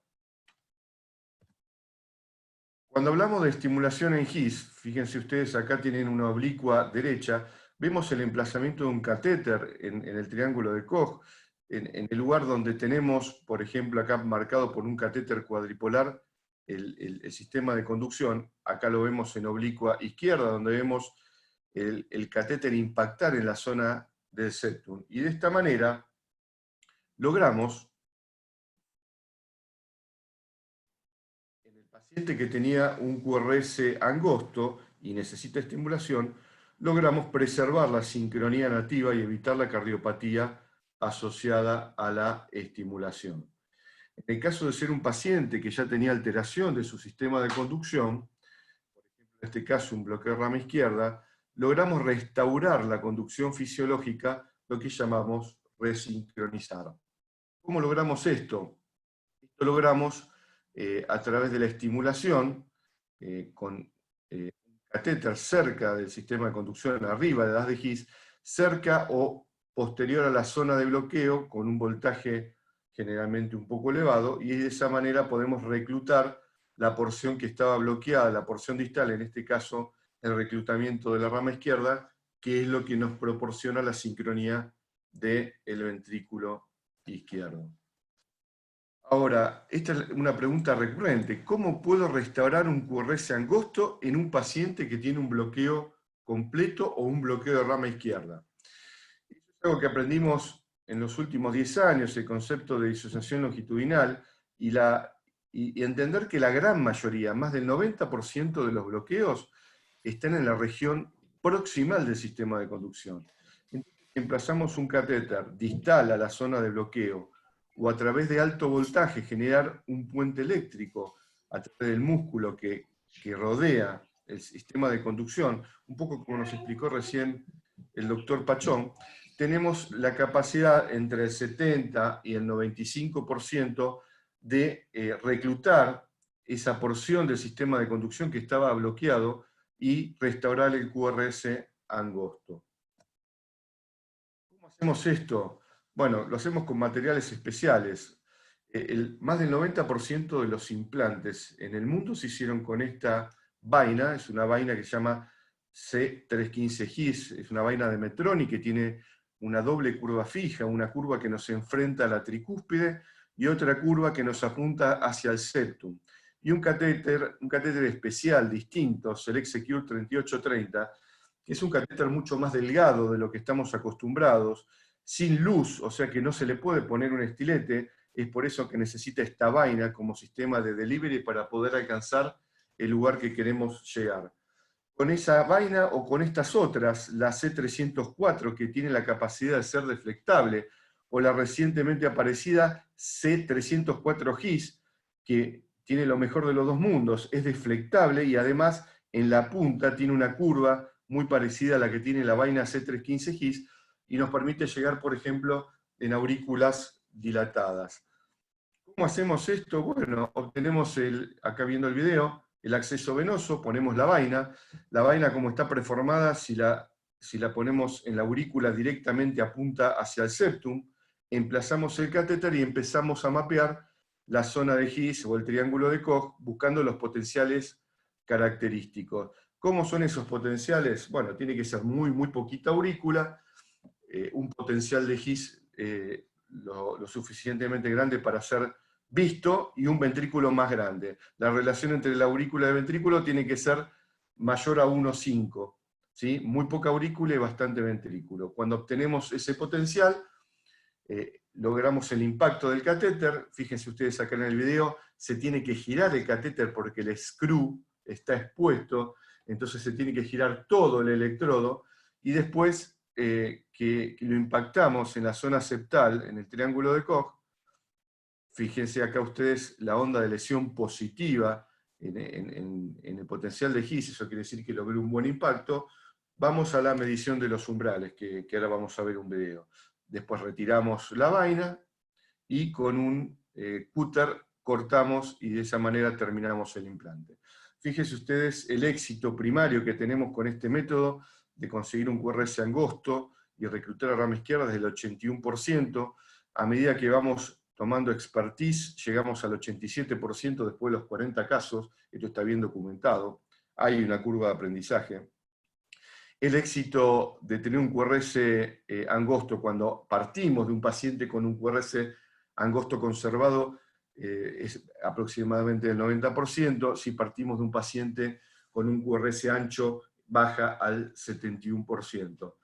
Cuando hablamos de estimulación en His, fíjense ustedes, acá tienen una oblicua derecha, vemos el emplazamiento de un catéter en el triángulo de Koch, en el lugar donde tenemos, por ejemplo, acá marcado por un catéter cuadripolar, el sistema de conducción. Acá lo vemos en oblicua izquierda, donde vemos el catéter impactar en la zona del septum. Y de esta manera logramos, en el paciente que tenía un QRS angosto y necesita estimulación, logramos preservar la sincronía nativa y evitar la cardiopatía asociada a la estimulación. En el caso de ser un paciente que ya tenía alteración de su sistema de conducción, por ejemplo, en este caso un bloqueo de rama izquierda, logramos restaurar la conducción fisiológica, lo que llamamos resincronizar. ¿Cómo logramos esto? Esto logramos a través de la estimulación con un catéter cerca del sistema de conducción, arriba del haz de His, cerca o posterior a la zona de bloqueo, con un voltaje generalmente un poco elevado, y de esa manera podemos reclutar la porción que estaba bloqueada, la porción distal, en este caso el reclutamiento de la rama izquierda, que es lo que nos proporciona la sincronía del ventrículo izquierdo. Ahora, esta es una pregunta recurrente. ¿Cómo puedo restaurar un QRS angosto en un paciente que tiene un bloqueo completo o un bloqueo de rama izquierda? Eso es algo que aprendimos en los últimos 10 años, el concepto de disociación longitudinal, y entender que la gran mayoría, más del 90% de los bloqueos, están en la región proximal del sistema de conducción. Entonces, si emplazamos un catéter distal a la zona de bloqueo, o a través de alto voltaje generar un puente eléctrico a través del músculo que rodea el sistema de conducción, un poco como nos explicó recién el doctor Pachón, tenemos la capacidad entre el 70 y el 95% de reclutar esa porción del sistema de conducción que estaba bloqueado y restaurar el QRS angosto. ¿Cómo hacemos esto? Bueno, lo hacemos con materiales especiales. Más del 90% de los implantes en el mundo se hicieron con esta vaina, es una vaina que se llama C315 GIS, es una vaina de Medtronic que tiene una doble curva fija, una curva que nos enfrenta a la tricúspide y otra curva que nos apunta hacia el septum. Y un catéter especial, distinto, Select Secure 3830, que es un catéter mucho más delgado de lo que estamos acostumbrados, sin luz, o sea que no se le puede poner un estilete, es por eso que necesita esta vaina como sistema de delivery para poder alcanzar el lugar que queremos llegar. Con esa vaina o con estas otras, la C304, que tiene la capacidad de ser deflectable, o la recientemente aparecida C304 GIS, que tiene lo mejor de los dos mundos, es deflectable y además en la punta tiene una curva muy parecida a la que tiene la vaina C315 GIS, y nos permite llegar, por ejemplo, en aurículas dilatadas. ¿Cómo hacemos esto? Bueno, obtenemos, acá viendo el video, el acceso venoso, ponemos la vaina como está preformada, si la ponemos en la aurícula directamente apunta hacia el septum, emplazamos el catéter y empezamos a mapear la zona de GIS o el triángulo de Koch, buscando los potenciales característicos. ¿Cómo son esos potenciales? Bueno, tiene que ser muy, muy poquita aurícula, un potencial de GIS lo suficientemente grande para ser visto y un ventrículo más grande. La relación entre la aurícula y el ventrículo tiene que ser mayor a 1,5. ¿Sí? Muy poca aurícula y bastante ventrículo. Cuando obtenemos ese potencial, logramos el impacto del catéter. Fíjense ustedes acá en el video, se tiene que girar el catéter porque el screw está expuesto, entonces se tiene que girar todo el electrodo, y después que lo impactamos en la zona septal, en el triángulo de Koch, fíjense acá ustedes la onda de lesión positiva en el potencial de GIS, eso quiere decir que logré un buen impacto. Vamos a la medición de los umbrales, que ahora vamos a ver un video. Después retiramos la vaina y con un cúter cortamos y de esa manera terminamos el implante. Fíjense ustedes el éxito primario que tenemos con este método de conseguir un QRS angosto y reclutar a rama izquierda desde el 81%. A medida que vamos tomando expertise, llegamos al 87% después de los 40 casos. Esto está bien documentado. Hay una curva de aprendizaje. El éxito de tener un QRS angosto cuando partimos de un paciente con un QRS angosto conservado es aproximadamente del 90%. Si partimos de un paciente con un QRS ancho, baja al 71%.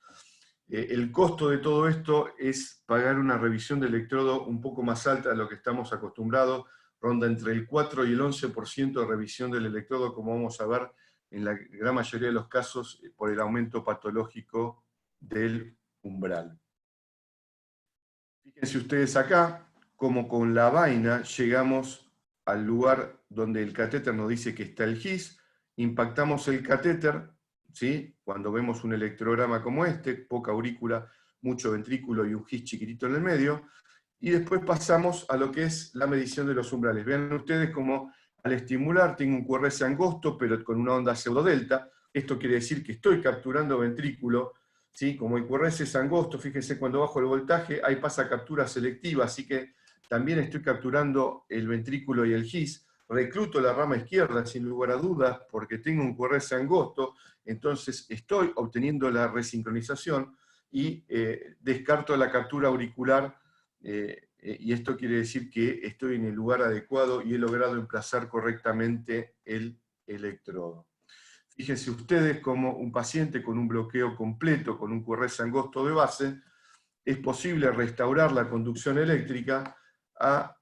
El costo de todo esto es pagar una revisión de electrodo un poco más alta de lo que estamos acostumbrados, ronda entre el 4 y el 11% de revisión del electrodo, como vamos a ver en la gran mayoría de los casos, por el aumento patológico del umbral. Fíjense ustedes acá, como con la vaina llegamos al lugar donde el catéter nos dice que está el GIS, impactamos el catéter, ¿sí? Cuando vemos un electrograma como este, poca aurícula, mucho ventrículo y un GIS chiquitito en el medio, y después pasamos a lo que es la medición de los umbrales. Vean ustedes cómo al estimular tengo un QRS angosto, pero con una onda pseudodelta. Esto quiere decir que estoy capturando ventrículo, ¿sí? Como el QRS es angosto, fíjense cuando bajo el voltaje, ahí pasa captura selectiva, así que también estoy capturando el ventrículo y el GIS. Recluto la rama izquierda sin lugar a dudas porque tengo un QRS angosto, entonces estoy obteniendo la resincronización, y descarto la captura auricular, y esto quiere decir que estoy en el lugar adecuado y he logrado emplazar correctamente el electrodo. Fíjense ustedes cómo un paciente con un bloqueo completo, con un QRS angosto de base, es posible restaurar la conducción eléctrica a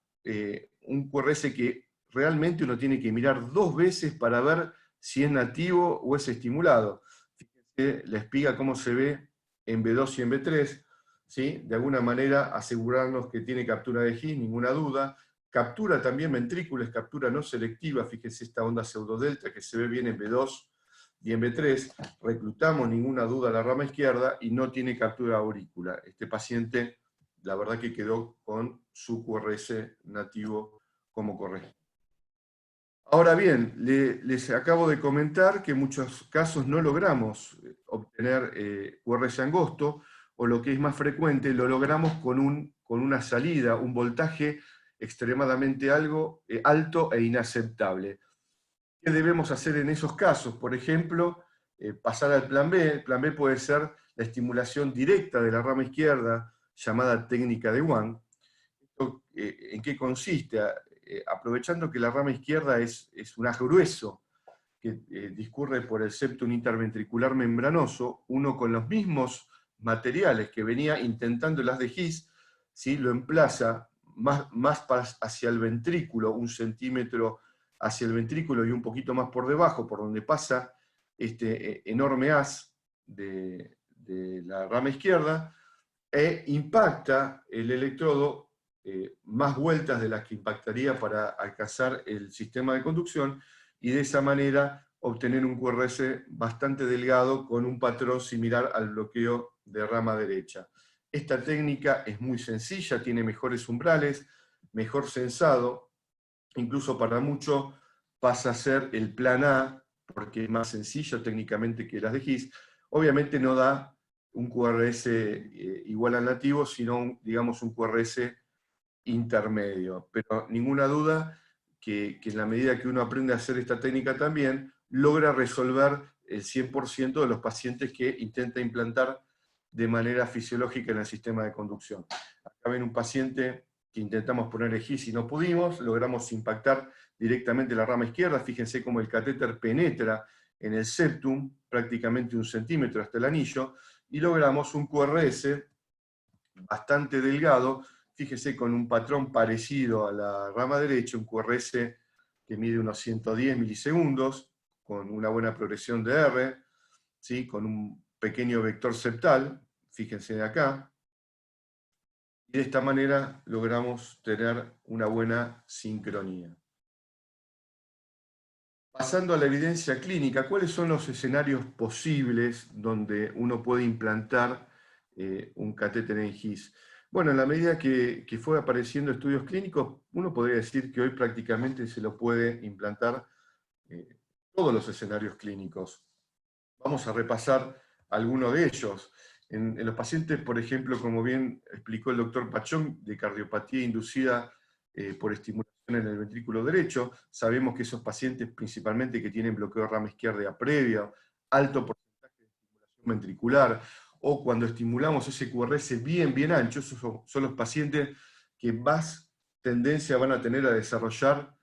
un QRS que realmente uno tiene que mirar 2 veces para ver si es nativo o es estimulado. Fíjense la espiga cómo se ve en B2 y en B3, ¿sí? De alguna manera asegurarnos que tiene captura de His, ninguna duda. Captura también ventrículos, captura no selectiva, fíjense esta onda pseudodelta que se ve bien en B2 y en B3, reclutamos ninguna duda a la rama izquierda y no tiene captura aurícula. Este paciente, la verdad que quedó con su QRS nativo como corresponde. Ahora bien, les acabo de comentar que en muchos casos no logramos obtener QRS angosto, o lo que es más frecuente, lo logramos con una salida, un voltaje extremadamente alto e inaceptable. ¿Qué debemos hacer en esos casos? Por ejemplo, pasar al plan B. El plan B puede ser la estimulación directa de la rama izquierda, llamada técnica de Wang. ¿En qué consiste? Aprovechando que la rama izquierda es un haz grueso que discurre por el septum interventricular membranoso, uno con los mismos materiales que venía intentando el haz de His, ¿sí? Lo emplaza más hacia el ventrículo, 1 centímetro hacia el ventrículo y un poquito más por debajo, por donde pasa este enorme haz de la rama izquierda, e impacta el electrodo más vueltas de las que impactaría para alcanzar el sistema de conducción, y de esa manera obtener un QRS bastante delgado con un patrón similar al bloqueo de rama derecha. Esta técnica es muy sencilla, tiene mejores umbrales, mejor sensado, incluso para mucho pasa a ser el plan A, porque es más sencillo técnicamente que las de His. Obviamente no da un QRS igual al nativo, sino digamos un QRS intermedio. Pero ninguna duda que en la medida que uno aprende a hacer esta técnica también, logra resolver el 100% de los pacientes que intenta implantar de manera fisiológica en el sistema de conducción. Acá ven un paciente que intentamos poner His y no pudimos, logramos impactar directamente la rama izquierda. Fíjense cómo el catéter penetra en el septum, prácticamente 1 centímetro hasta el anillo, y logramos un QRS bastante delgado, fíjese con un patrón parecido a la rama derecha, un QRS que mide unos 110 milisegundos, con una buena progresión de R, ¿sí? Con un pequeño vector septal, fíjense de acá, y de esta manera logramos tener una buena sincronía. Pasando a la evidencia clínica, ¿cuáles son los escenarios posibles donde uno puede implantar un catéter en His? Bueno, en la medida que fue apareciendo estudios clínicos, uno podría decir que hoy prácticamente se lo puede implantar todos los escenarios clínicos. Vamos a repasar algunos de ellos. En los pacientes, por ejemplo, como bien explicó el doctor Pachón, de cardiopatía inducida por estimulación en el ventrículo derecho, sabemos que esos pacientes, principalmente que tienen bloqueo de rama izquierda previa, alto porcentaje de estimulación ventricular, o cuando estimulamos ese QRS bien ancho, esos son los pacientes que más tendencia van a tener a desarrollar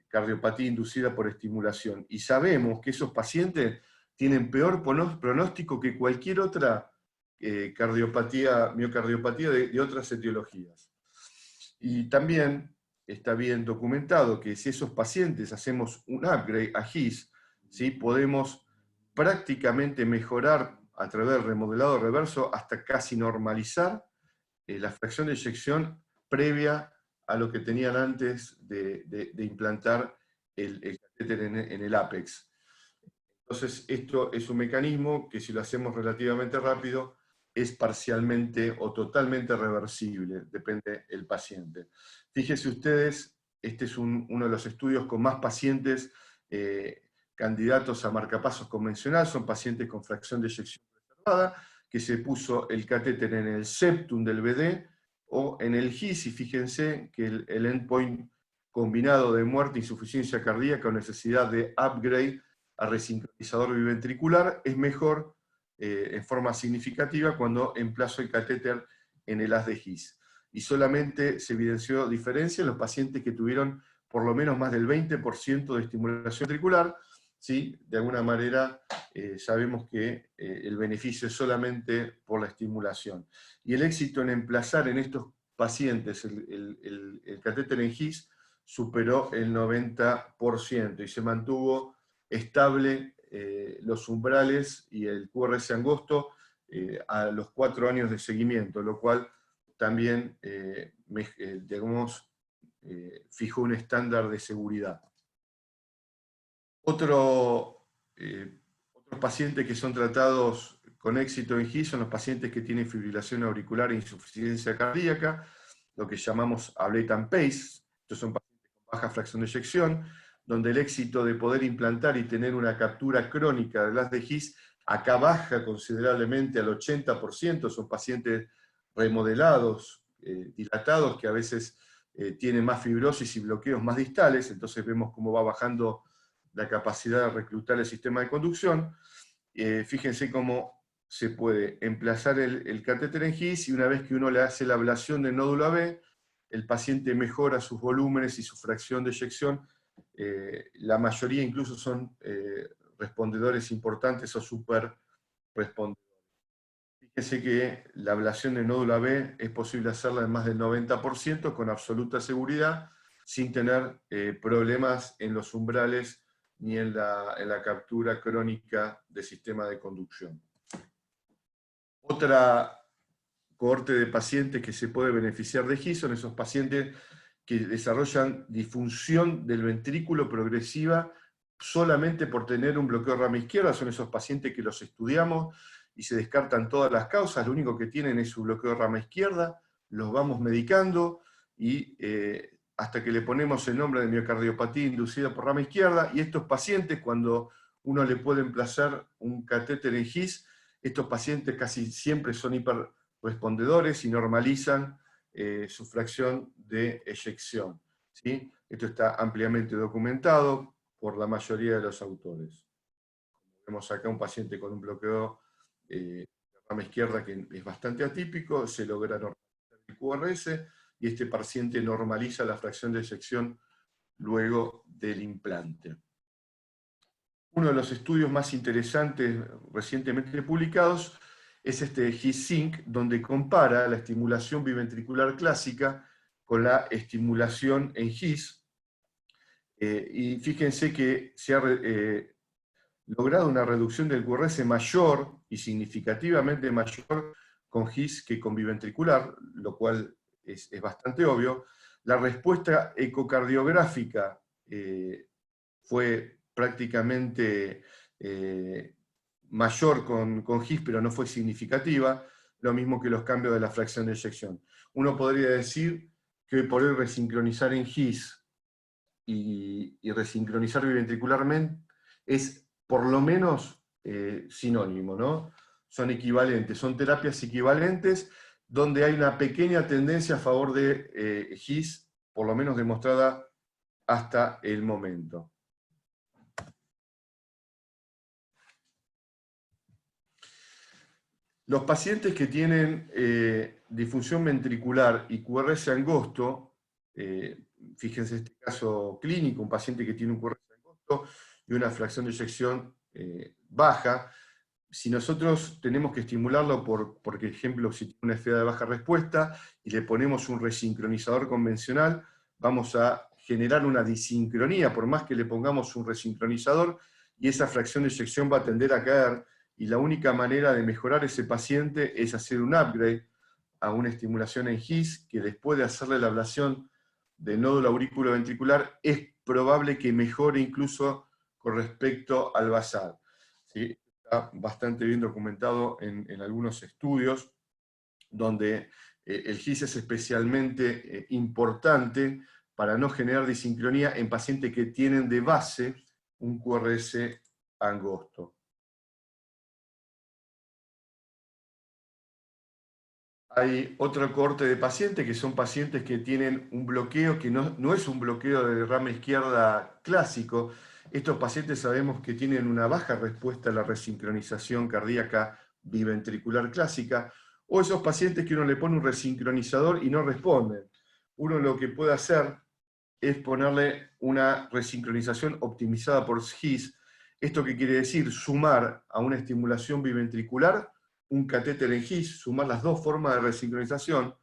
cardiopatía inducida por estimulación. Y sabemos que esos pacientes tienen peor pronóstico que cualquier otra miocardiopatía de otras etiologías. Y también está bien documentado que si esos pacientes hacemos un upgrade a His, ¿sí? Podemos prácticamente mejorar a través del remodelado reverso hasta casi normalizar la fracción de eyección previa a lo que tenían antes de implantar el catéter en el ápex. Entonces, esto es un mecanismo que si lo hacemos relativamente rápido, es parcialmente o totalmente reversible, depende del paciente. Fíjense ustedes, este es uno de los estudios con más pacientes candidatos a marcapasos convencional, son pacientes con fracción de eyección reservada, que se puso el catéter en el septum del BD o en el His, y fíjense que el endpoint combinado de muerte e insuficiencia cardíaca o necesidad de upgrade a resincronizador biventricular es mejor en forma significativa cuando emplazo el catéter en el haz de His. Y solamente se evidenció diferencia en los pacientes que tuvieron por lo menos más del 20% de estimulación ventricular. ¿Sí? De alguna manera sabemos que el beneficio es solamente por la estimulación. Y el éxito en emplazar en estos pacientes el catéter en His superó el 90% y se mantuvo estable los umbrales y el QRS angosto a los 4 años de seguimiento, lo cual también fijó un estándar de seguridad. Otros pacientes que son tratados con éxito en His son los pacientes que tienen fibrilación auricular e insuficiencia cardíaca, lo que llamamos ablate and pace. Estos son pacientes con baja fracción de eyección, donde el éxito de poder implantar y tener una captura crónica del haz de His acá baja considerablemente al 80%, son pacientes remodelados, dilatados, que a veces tienen más fibrosis y bloqueos más distales, entonces vemos cómo va bajando la capacidad de reclutar el sistema de conducción. Fíjense cómo se puede emplazar el catéter en His, y una vez que uno le hace la ablación del nódulo AB, el paciente mejora sus volúmenes y su fracción de eyección. La mayoría incluso son respondedores importantes o super respondedores. Fíjense que la ablación del nódulo AB es posible hacerla en más del 90% con absoluta seguridad, sin tener problemas en los umbrales ni en la captura crónica del sistema de conducción. Otra cohorte de pacientes que se puede beneficiar de His son esos pacientes que desarrollan disfunción del ventrículo progresiva solamente por tener un bloqueo de rama izquierda. Son esos pacientes que los estudiamos y se descartan todas las causas, lo único que tienen es su bloqueo de rama izquierda, los vamos medicando y hasta que le ponemos el nombre de miocardiopatía inducida por rama izquierda, y estos pacientes, cuando uno le puede emplazar un catéter en His, estos pacientes casi siempre son hiperrespondedores y normalizan su fracción de eyección. ¿Sí? Esto está ampliamente documentado por la mayoría de los autores. Vemos acá un paciente con un bloqueo de rama izquierda que es bastante atípico, se logra normalizar el QRS, y este paciente normaliza la fracción de eyección luego del implante. Uno de los estudios más interesantes recientemente publicados es este His-Sync, donde compara la estimulación biventricular clásica con la estimulación en His. Y fíjense que se ha logrado una reducción del QRS mayor y significativamente mayor con His que con biventricular, lo cual es bastante obvio. La respuesta ecocardiográfica fue prácticamente mayor con His, pero no fue significativa, lo mismo que los cambios de la fracción de eyección. Uno podría decir que por hoy resincronizar en His y resincronizar biventricularmente es por lo menos sinónimo, ¿no? Son equivalentes, son terapias equivalentes, donde hay una pequeña tendencia a favor de His, por lo menos demostrada hasta el momento. Los pacientes que tienen disfunción ventricular y QRS angosto, fíjense este caso clínico, un paciente que tiene un QRS angosto y una fracción de eyección baja. Si nosotros tenemos que estimularlo por ejemplo, si tiene una FDA de baja respuesta y le ponemos un resincronizador convencional, vamos a generar una disincronía, por más que le pongamos un resincronizador, y esa fracción de eyección va a tender a caer, y la única manera de mejorar ese paciente es hacer un upgrade a una estimulación en His, que después de hacerle la ablación del nódulo auriculoventricular, es probable que mejore incluso con respecto al basal. ¿Sí? Está bastante bien documentado en algunos estudios, donde el His es especialmente importante para no generar disincronía en pacientes que tienen de base un QRS angosto. Hay otro cohorte de pacientes que son pacientes que tienen un bloqueo que no es un bloqueo de rama izquierda clásico. Estos pacientes sabemos que tienen una baja respuesta a la resincronización cardíaca biventricular clásica, o esos pacientes que uno le pone un resincronizador y no responden. Uno lo que puede hacer es ponerle una resincronización optimizada por His. ¿Esto qué quiere decir? Sumar a una estimulación biventricular un catéter en His, sumar las dos formas de resincronización.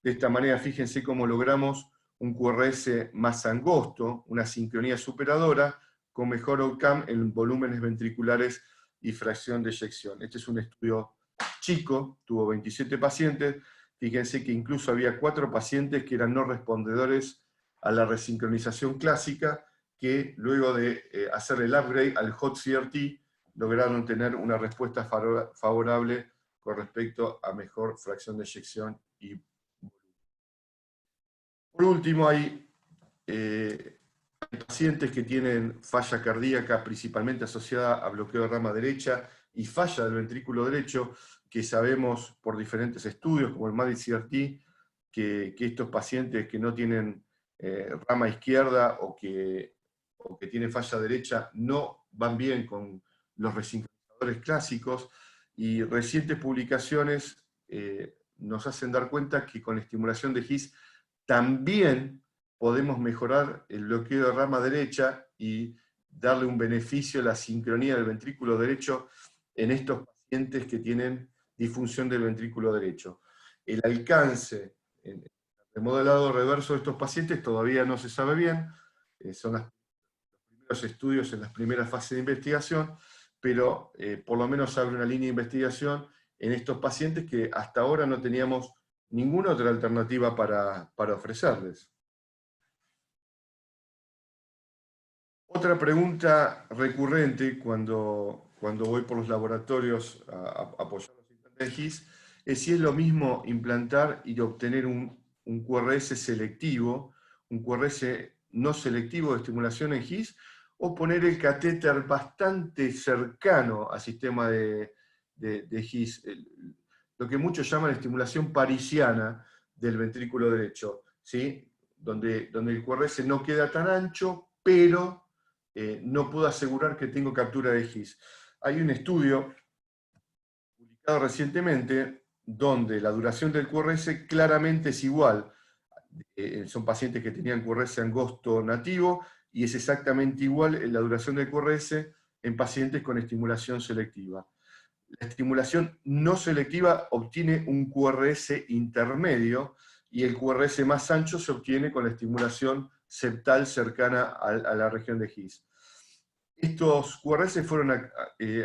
De esta manera, fíjense cómo logramos un QRS más angosto, una sincronía superadora, con mejor outcome en volúmenes ventriculares y fracción de eyección. Este es un estudio chico, tuvo 27 pacientes. Fíjense que incluso había 4 pacientes que eran no respondedores a la resincronización clásica, que luego de hacer el upgrade al Hot CRT, lograron tener una respuesta favorable con respecto a mejor fracción de eyección y por último, hay pacientes que tienen falla cardíaca principalmente asociada a bloqueo de rama derecha y falla del ventrículo derecho, que sabemos por diferentes estudios, como el MADI-CRT, que estos pacientes que no tienen rama izquierda o que tienen falla derecha no van bien con los resincronizadores clásicos, y recientes publicaciones nos hacen dar cuenta que con la estimulación de His también podemos mejorar el bloqueo de rama derecha y darle un beneficio a la sincronía del ventrículo derecho en estos pacientes que tienen disfunción del ventrículo derecho. El alcance en el remodelado reverso de estos pacientes todavía no se sabe bien, son los primeros estudios en las primeras fases de investigación, pero por lo menos abre una línea de investigación en estos pacientes que hasta ahora no teníamos ninguna otra alternativa para ofrecerles. Otra pregunta recurrente cuando voy por los laboratorios a apoyar los implantes de His es si es lo mismo implantar y obtener un QRS selectivo, un QRS no selectivo de estimulación en His, o poner el catéter bastante cercano al sistema de His, lo que muchos llaman estimulación parisiana del ventrículo derecho, ¿sí? donde el QRS no queda tan ancho, pero no puedo asegurar que tengo captura de His. Hay un estudio publicado recientemente donde la duración del QRS claramente es igual. Son pacientes que tenían QRS angosto nativo, y es exactamente igual en la duración del QRS en pacientes con estimulación selectiva. La estimulación no selectiva obtiene un QRS intermedio, y el QRS más ancho se obtiene con la estimulación septal cercana a la región de His. Estos QRS fueron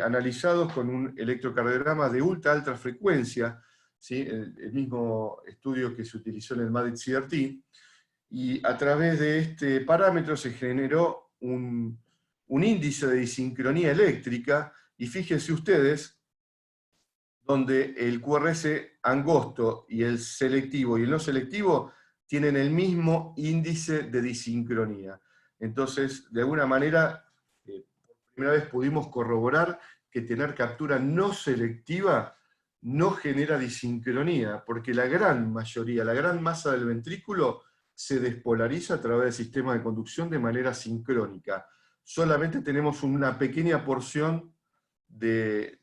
analizados con un electrocardiograma de alta frecuencia, ¿sí? El mismo estudio que se utilizó en el MADI-CRT, y a través de este parámetro se generó un índice de disincronía eléctrica, y fíjense ustedes, donde el QRS angosto y el selectivo y el no selectivo tienen el mismo índice de disincronía. Entonces, de alguna manera, por primera vez pudimos corroborar que tener captura no selectiva no genera disincronía, porque la gran mayoría, la gran masa del ventrículo se despolariza a través del sistema de conducción de manera sincrónica. Solamente tenemos una pequeña porción de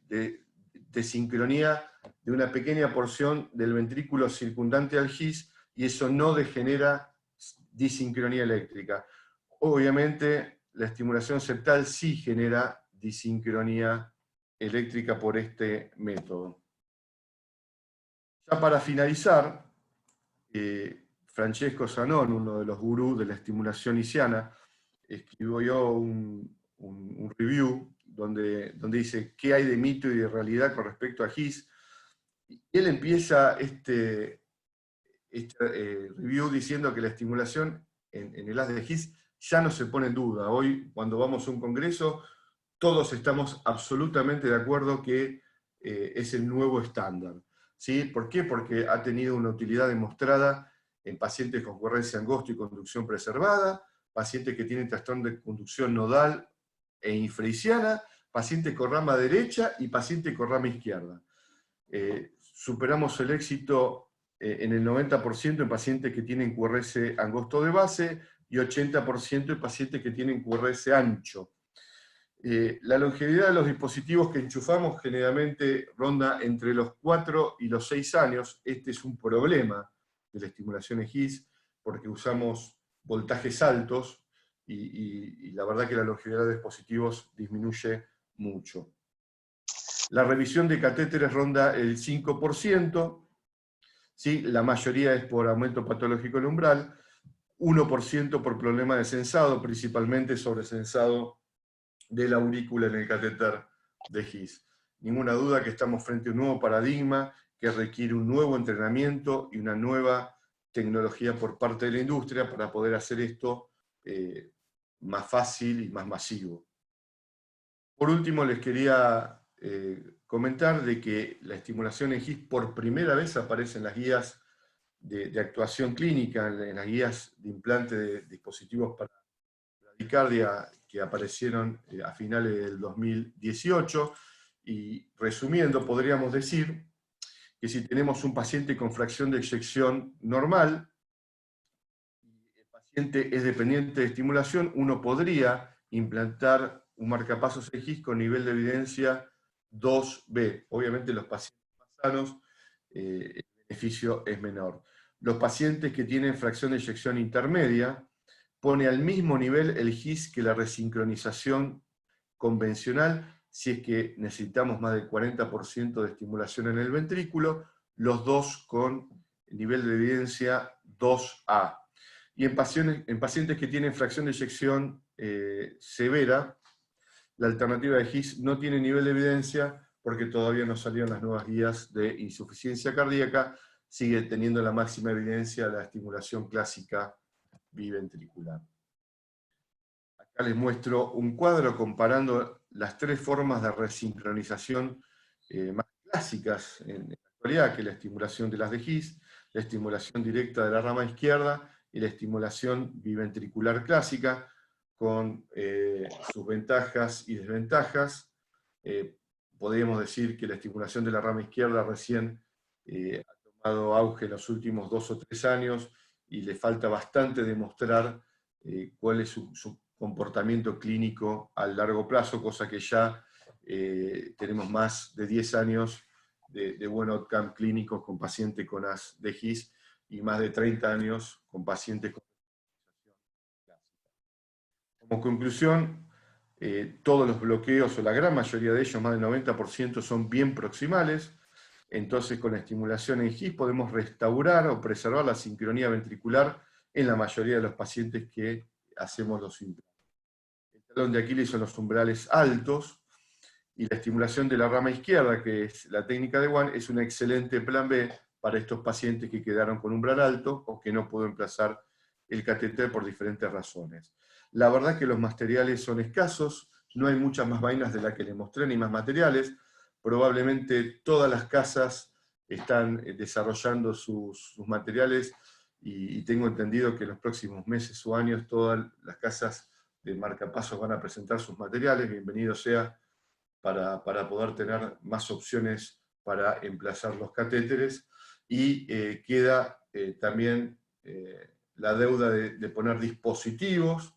sincronía de una pequeña porción del ventrículo circundante al His, y eso no degenera disincronía eléctrica. Obviamente, la estimulación septal sí genera disincronía eléctrica por este método. Ya para finalizar, Francesco Zanon, uno de los gurús de la estimulación hisiana, escribió un review donde dice qué hay de mito y de realidad con respecto a His. Y él empieza este review diciendo que la estimulación en el haz de His ya no se pone en duda. Hoy, cuando vamos a un congreso, todos estamos absolutamente de acuerdo que es el nuevo estándar. ¿Sí? ¿Por qué? Porque ha tenido una utilidad demostrada en pacientes con QRS angosto y conducción preservada, pacientes que tienen trastorno de conducción nodal e infrahisiana, pacientes con rama derecha y pacientes con rama izquierda. Superamos el éxito en el 90% en pacientes que tienen QRS angosto de base y 80% en pacientes que tienen QRS ancho. La longevidad de los dispositivos que enchufamos generalmente ronda entre los 4 y los 6 años. Este es un problema de la estimulación en GIS, porque usamos voltajes altos y la verdad que la longevidad de dispositivos disminuye mucho. La revisión de catéteres ronda el 5%, ¿sí? La mayoría es por aumento patológico del umbral, 1% por problema de sensado, principalmente sobresensado de la aurícula en el catéter de GIS. Ninguna duda que estamos frente a un nuevo paradigma que requiere un nuevo entrenamiento y una nueva tecnología por parte de la industria para poder hacer esto más fácil y más masivo. Por último, les quería comentar de que la estimulación en GIS por primera vez aparece en las guías de actuación clínica, en las guías de implante de dispositivos para bradicardia que aparecieron a finales del 2018, y resumiendo, podríamos decir que si tenemos un paciente con fracción de eyección normal, y el paciente es dependiente de estimulación, uno podría implantar un marcapasos en GIS con nivel de evidencia 2B. Obviamente los pacientes más sanos, el beneficio es menor. Los pacientes que tienen fracción de eyección intermedia, pone al mismo nivel el GIS que la resincronización convencional, si es que necesitamos más del 40% de estimulación en el ventrículo, los dos con nivel de evidencia 2A. Y en pacientes que tienen fracción de eyección severa, la alternativa de GIS no tiene nivel de evidencia porque todavía no salieron las nuevas guías de insuficiencia cardíaca, sigue teniendo la máxima evidencia la estimulación clásica biventricular. Acá les muestro un cuadro comparando las tres formas de resincronización más clásicas en la actualidad, que es la estimulación de las de GIS, la estimulación directa de la rama izquierda y la estimulación biventricular clásica, con sus ventajas y desventajas. Podríamos decir que la estimulación de la rama izquierda recién ha tomado auge en los últimos 2 o 3 años y le falta bastante demostrar cuál es su comportamiento clínico a largo plazo, cosa que ya tenemos más de 10 años de buen outcome clínico con pacientes con AS de GIS y más de 30 años con pacientes con Como conclusión, todos los bloqueos, o la gran mayoría de ellos, más del 90%, son bien proximales. Entonces, con la estimulación en GIS podemos restaurar o preservar la sincronía ventricular en la mayoría de los pacientes que hacemos los implantes. El talón de Aquiles son los umbrales altos, y la estimulación de la rama izquierda, que es la técnica de One, es un excelente plan B para estos pacientes que quedaron con umbral alto o que no pudo emplazar el catéter por diferentes razones. La verdad que los materiales son escasos, no hay muchas más vainas de las que les mostré, ni más materiales. Probablemente todas las casas están desarrollando sus materiales, y tengo entendido que en los próximos meses o años todas las casas de marcapasos van a presentar sus materiales. Bienvenido sea para poder tener más opciones para emplazar los catéteres, y queda también la deuda de poner dispositivos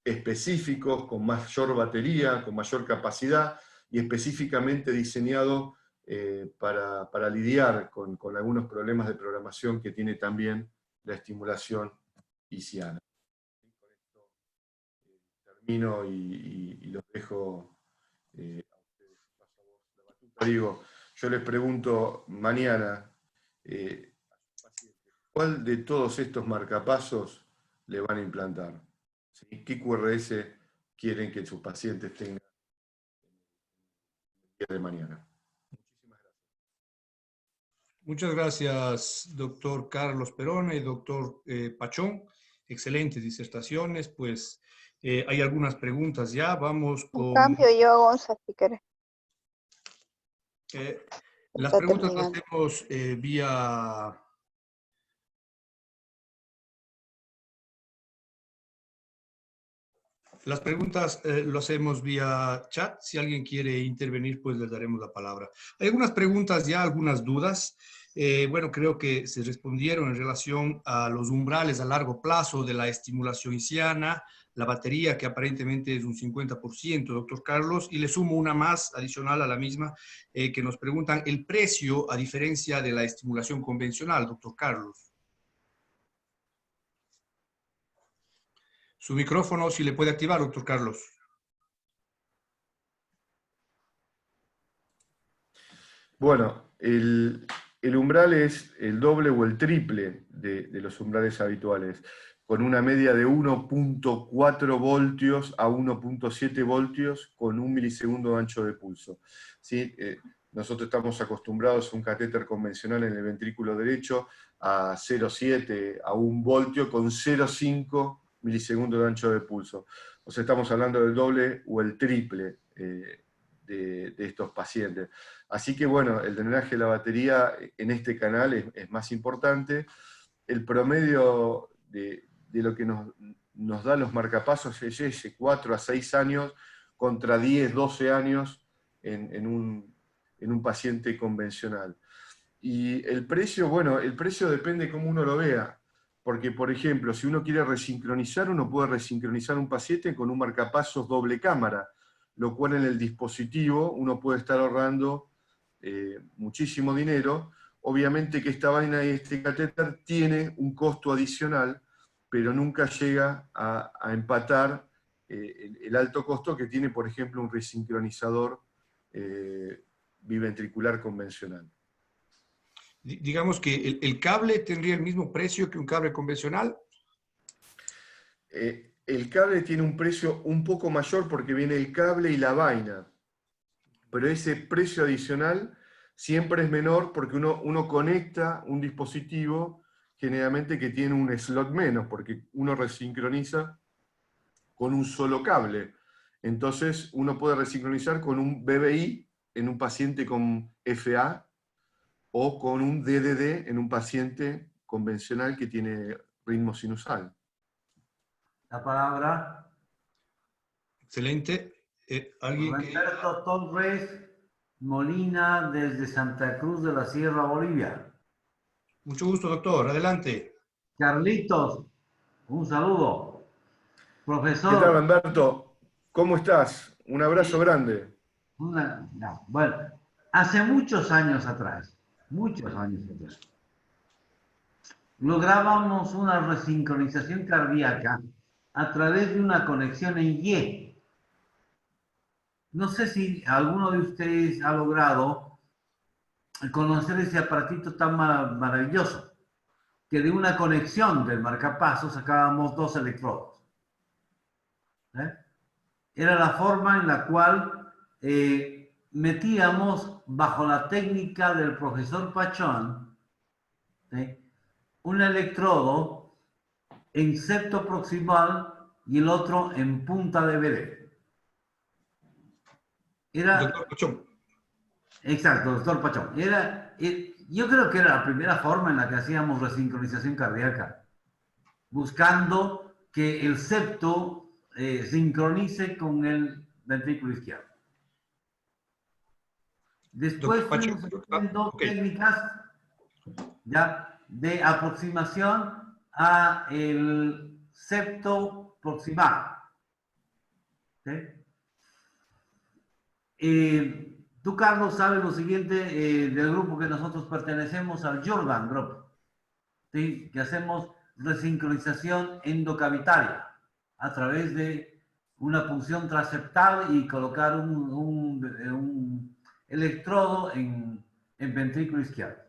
específicos, con mayor batería, con mayor capacidad, y específicamente diseñado para lidiar con algunos problemas de programación que tiene también la estimulación hisiana. Con esto termino y los dejo a ustedes. Paso a vos la batuta. Digo, yo les pregunto mañana a sus pacientes, ¿cuál de todos estos marcapasos le van a implantar? ¿Sí? ¿Qué QRS quieren que sus pacientes tengan el día de mañana? Muchísimas gracias. Muchas gracias, doctor Carlos Perona y doctor Pachón. Excelentes disertaciones. Pues hay algunas preguntas ya. Vamos con... En cambio, yo, Gonza, si querés. Las Está preguntas las terminando. hacemos vía... Las preguntas lo hacemos vía chat. Si alguien quiere intervenir, pues les daremos la palabra. Hay algunas preguntas ya, algunas dudas. Bueno, creo que se respondieron en relación a los umbrales a largo plazo de la estimulación hisiana, la batería que aparentemente es un 50%, doctor Carlos, y le sumo una más adicional a la misma, que nos preguntan el precio a diferencia de la estimulación convencional, doctor Carlos. Su micrófono, si le puede activar, doctor Carlos. Bueno, el umbral es el doble o el triple de los umbrales habituales, con una media de 1.4 voltios a 1.7 voltios con 1 milisegundo de ancho de pulso. ¿Sí? Nosotros estamos acostumbrados a un catéter convencional en el ventrículo derecho a 0,7 a 1 voltio con 0,5 milisegundos de ancho de pulso. O sea, estamos hablando del doble o el triple de estos pacientes. Así que bueno, el drenaje de la batería en este canal es más importante. El promedio de lo que nos da los marcapasos es ese, 4 a 6 años contra 10, 12 años en un paciente convencional. Y el precio, bueno, el precio depende cómo uno lo vea. Porque, por ejemplo, si uno quiere resincronizar, uno puede resincronizar un paciente con un marcapasos doble cámara, lo cual en el dispositivo uno puede estar ahorrando muchísimo dinero. Obviamente que esta vaina y este catéter tiene un costo adicional, pero nunca llega a empatar el alto costo que tiene, por ejemplo, un resincronizador biventricular convencional. Digamos que el cable tendría el mismo precio que un cable convencional. El cable tiene un precio un poco mayor porque viene el cable y la vaina, pero ese precio adicional siempre es menor porque uno conecta un dispositivo generalmente que tiene un slot menos, porque uno resincroniza con un solo cable. Entonces uno puede resincronizar con un BBI en un paciente con FA o con un DDD en un paciente convencional que tiene ritmo sinusal. La palabra. Excelente. ¿Alguien que... Roberto Torres Molina desde Santa Cruz de la Sierra, Bolivia. Mucho gusto, doctor. Adelante. Carlitos, un saludo. ¿Qué tal, Profesor. Humberto? ¿Cómo estás? Un abrazo grande. Bueno, hace muchos años atrás, lográbamos una resincronización cardíaca a través de una conexión en Y. No sé si alguno de ustedes ha logrado conocer ese aparatito tan maravilloso, que de una conexión del marcapasos sacábamos 2 electrodos. Era la forma en la cual metíamos, bajo la técnica del profesor Pachón, un electrodo en septo proximal y el otro en punta de BD. Doctor Pachón. Exacto, doctor Pachón. Yo creo que era la primera forma en la que hacíamos resincronización cardíaca, buscando que el septo sincronice con el ventrículo izquierdo. Después fuimos haciendo técnicas ya de aproximación a el septo proximal. Tú, Carlos, sabes lo siguiente del grupo que nosotros pertenecemos al Jordan Group, ¿sí? Que hacemos resincronización endocavitaria a través de una punción transeptal y colocar un electrodo en ventrículo izquierdo.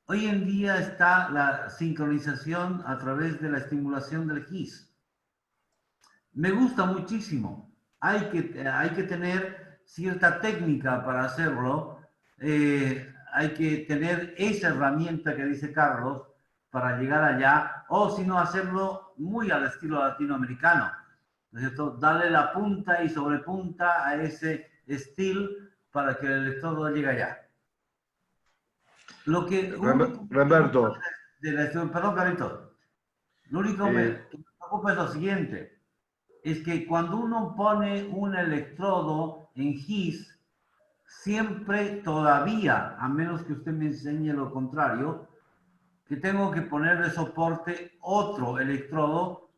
Hoy en día está la sincronización a través de la estimulación del GIS. Me gusta muchísimo. Hay que tener cierta técnica para hacerlo. Hay que tener esa herramienta que dice Carlos para llegar allá, o si no, hacerlo muy al estilo latinoamericano, ¿no es cierto? Darle la punta y sobrepunta a ese estilo para que el electrodo llegue allá. Lo que Roberto. Perdón, Carlitos. Lo único que me preocupa es lo siguiente. Es que cuando uno pone un electrodo en GIS, siempre, todavía, a menos que usted me enseñe lo contrario, que tengo que poner de soporte otro electrodo,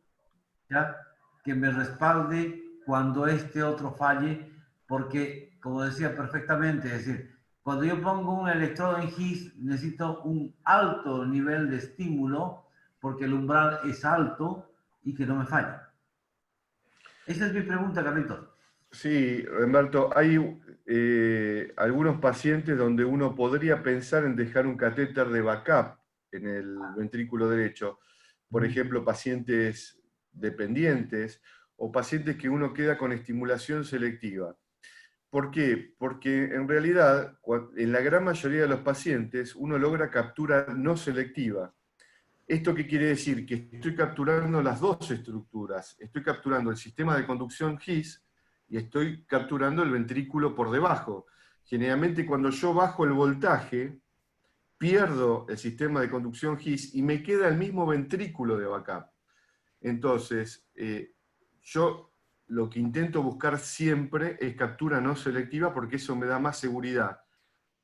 ¿ya?, que me respalde cuando este otro falle, porque, como decía perfectamente, es decir, cuando yo pongo un electrodo en GIS, necesito un alto nivel de estímulo, porque el umbral es alto y que no me falle. Esa es mi pregunta, Carlitos. Sí, Humberto, hay algunos pacientes donde uno podría pensar en dejar un catéter de backup en el ventrículo derecho. Por ejemplo, pacientes dependientes o pacientes que uno queda con estimulación selectiva. ¿Por qué? Porque en realidad, en la gran mayoría de los pacientes, uno logra captura no selectiva. ¿Esto qué quiere decir? Que estoy capturando las dos estructuras. Estoy capturando el sistema de conducción GIS y estoy capturando el ventrículo por debajo. Generalmente cuando yo bajo el voltaje, pierdo el sistema de conducción GIS y me queda el mismo ventrículo de backup. Entonces, yo lo que intento buscar siempre es captura no selectiva porque eso me da más seguridad.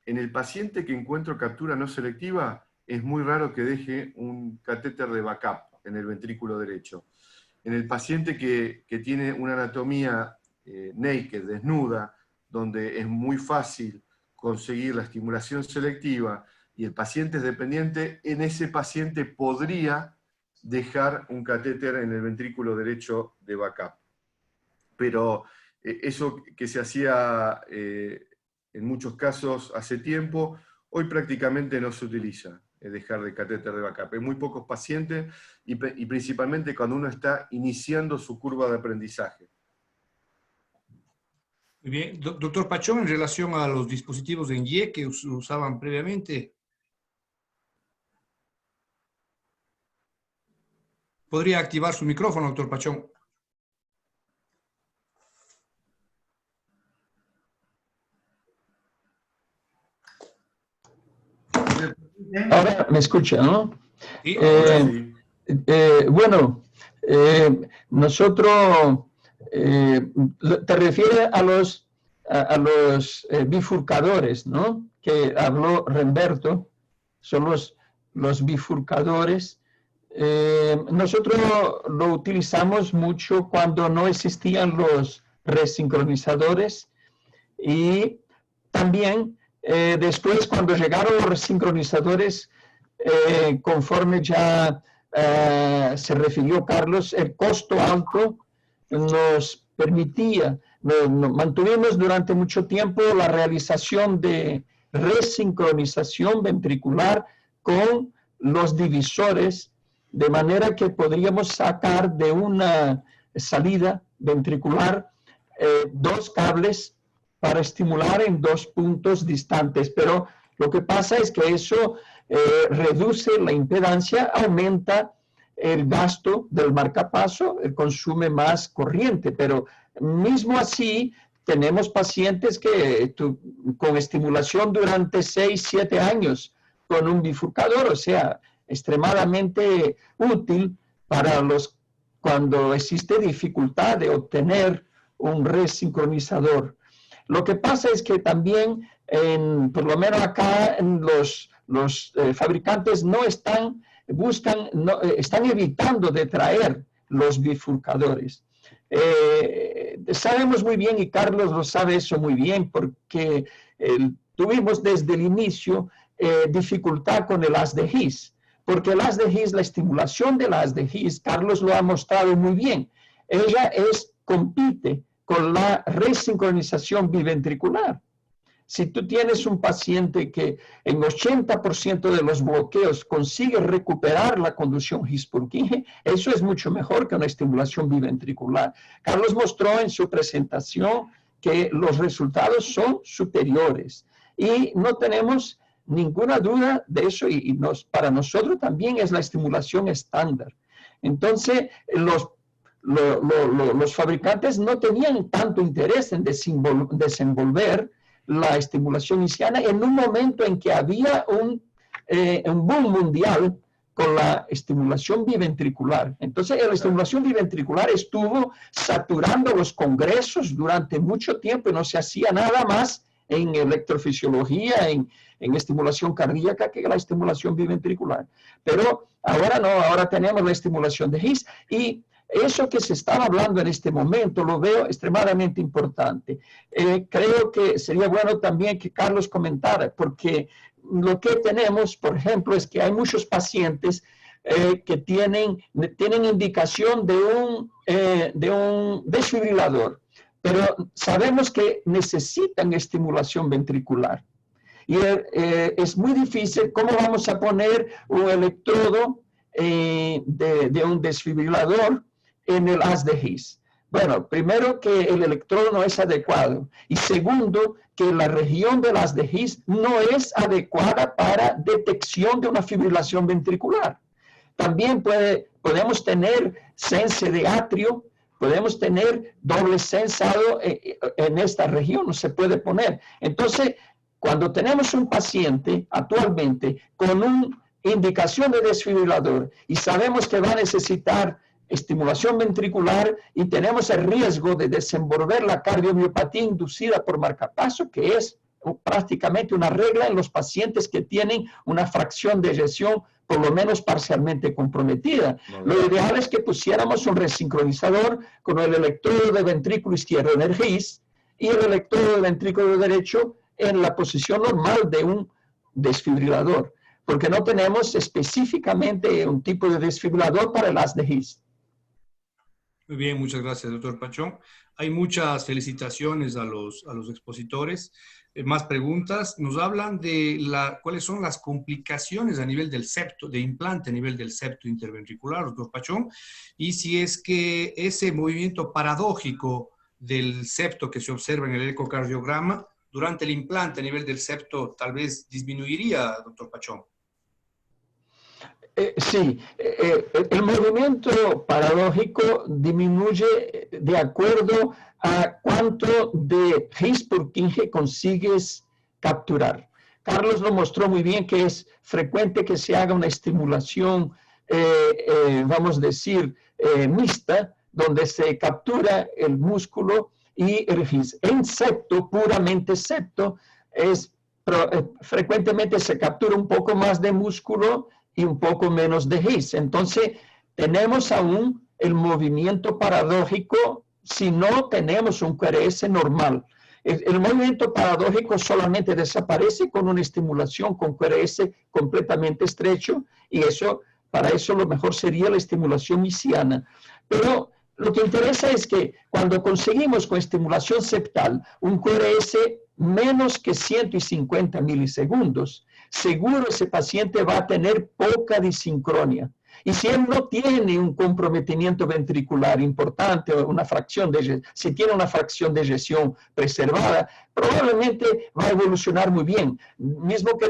En el paciente que encuentro captura no selectiva, es muy raro que deje un catéter de backup en el ventrículo derecho. En el paciente que tiene una anatomía naked, desnuda, donde es muy fácil conseguir la estimulación selectiva y el paciente es dependiente, en ese paciente podría dejar un catéter en el ventrículo derecho de backup. Pero eso que se hacía en muchos casos hace tiempo, hoy prácticamente no se utiliza, dejar de catéter de backup. Hay muy pocos pacientes y principalmente cuando uno está iniciando su curva de aprendizaje. Muy bien. Doctor Pachón, en relación a los dispositivos de NGIE que usaban previamente, ¿podría activar su micrófono, doctor Pachón? Ahora me escucha, ¿no? Sí. Sí. Bueno, nosotros, te refieres a los bifurcadores, ¿no?, que habló Remberto, son los bifurcadores. Nosotros lo utilizamos mucho cuando no existían los resincronizadores y también después cuando llegaron los resincronizadores, conforme ya se refirió Carlos, el costo alto nos permitía, mantuvimos durante mucho tiempo la realización de resincronización ventricular con los divisores, de manera que podríamos sacar de una salida ventricular dos cables para estimular en dos puntos distantes, pero lo que pasa es que eso reduce la impedancia, aumenta el gasto del marcapaso, consume más corriente, pero mismo así tenemos pacientes que con estimulación durante 6, 7 años con un bifurcador, o sea, extremadamente útil para cuando existe dificultad de obtener un resincronizador. Lo que pasa es que también, por lo menos acá, los fabricantes están evitando de traer los bifurcadores. Sabemos muy bien, y Carlos lo sabe eso muy bien, porque tuvimos desde el inicio dificultad con el haz de His, porque el haz de His, la estimulación del haz de His, Carlos lo ha mostrado muy bien, ella compite con la resincronización biventricular. Si tú tienes un paciente que en 80% de los bloqueos consigue recuperar la conducción His-Purkinje, eso es mucho mejor que una estimulación biventricular. Carlos mostró en su presentación que los resultados son superiores y no tenemos ninguna duda de eso, y para nosotros también es la estimulación estándar. Entonces, los fabricantes no tenían tanto interés en desenvolver la estimulación isquiana en un momento en que había un boom mundial con la estimulación biventricular. Entonces, la estimulación biventricular estuvo saturando los congresos durante mucho tiempo y no se hacía nada más en electrofisiología, en estimulación cardíaca, que la estimulación biventricular. Pero ahora no, ahora tenemos la estimulación de His, y eso que se estaba hablando en este momento lo veo extremadamente importante. Creo que sería bueno también que Carlos comentara, porque lo que tenemos, por ejemplo, es que hay muchos pacientes que tienen indicación de un desfibrilador, pero sabemos que necesitan estimulación ventricular. Y es muy difícil. ¿Cómo vamos a poner un electrodo de un desfibrilador en el haz de His? Bueno, primero que el electrodo no es adecuado, y segundo que la región del haz de His no es adecuada para detección de una fibrilación ventricular. También podemos tener sense de atrio, podemos tener doble sensado en esta región, no se puede poner. Entonces, cuando tenemos un paciente actualmente con una indicación de desfibrilador y sabemos que va a necesitar estimulación ventricular y tenemos el riesgo de desenvolver la cardiomiopatía inducida por marcapaso, que es prácticamente una regla en los pacientes que tienen una fracción de eyección por lo menos parcialmente comprometida. Lo ideal es que pusiéramos un resincronizador con el electrodo de ventrículo izquierdo en el His y el electrodo de ventrículo derecho en la posición normal de un desfibrilador, porque no tenemos específicamente un tipo de desfibrilador para el haz de His. Muy bien, muchas gracias, doctor Pachón. Hay muchas felicitaciones a los expositores. Más preguntas. Nos hablan de cuáles son las complicaciones a nivel del septo, de implante a nivel del septo interventricular, doctor Pachón, y si es que ese movimiento paradójico del septo que se observa en el ecocardiograma durante el implante a nivel del septo tal vez disminuiría, doctor Pachón. Sí, el movimiento paradójico disminuye de acuerdo a cuánto de His por King consigues capturar. Carlos lo mostró muy bien, que es frecuente que se haga una estimulación, vamos a decir, mixta, donde se captura el músculo y el His. En septo, puramente septo, frecuentemente se captura un poco más de músculo y un poco menos de His. Entonces, tenemos aún el movimiento paradójico si no tenemos un QRS normal. El movimiento paradójico solamente desaparece con una estimulación con QRS completamente estrecho, y para eso lo mejor sería la estimulación misiana. Pero lo que interesa es que cuando conseguimos con estimulación septal un QRS menos que 150 milisegundos, seguro ese paciente va a tener poca disincronia. Y si él no tiene un comprometimiento ventricular importante, o si tiene una fracción de eyección preservada, probablemente va a evolucionar muy bien. Mismo que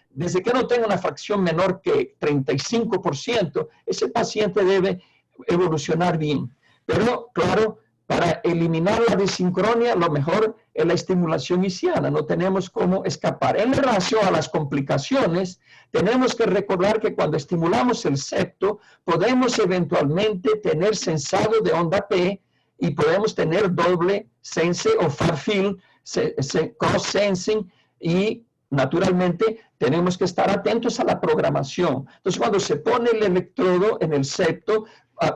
desde que no tenga una fracción menor que 35%, ese paciente debe evolucionar bien. Pero, claro, para eliminar la disincronia, lo mejor es la estimulación misiana. No tenemos cómo escapar. En relación a las complicaciones, tenemos que recordar que cuando estimulamos el septo, podemos eventualmente tener sensado de onda P y podemos tener doble sense o far field, cross-sensing, y naturalmente tenemos que estar atentos a la programación. Entonces, cuando se pone el electrodo en el septo,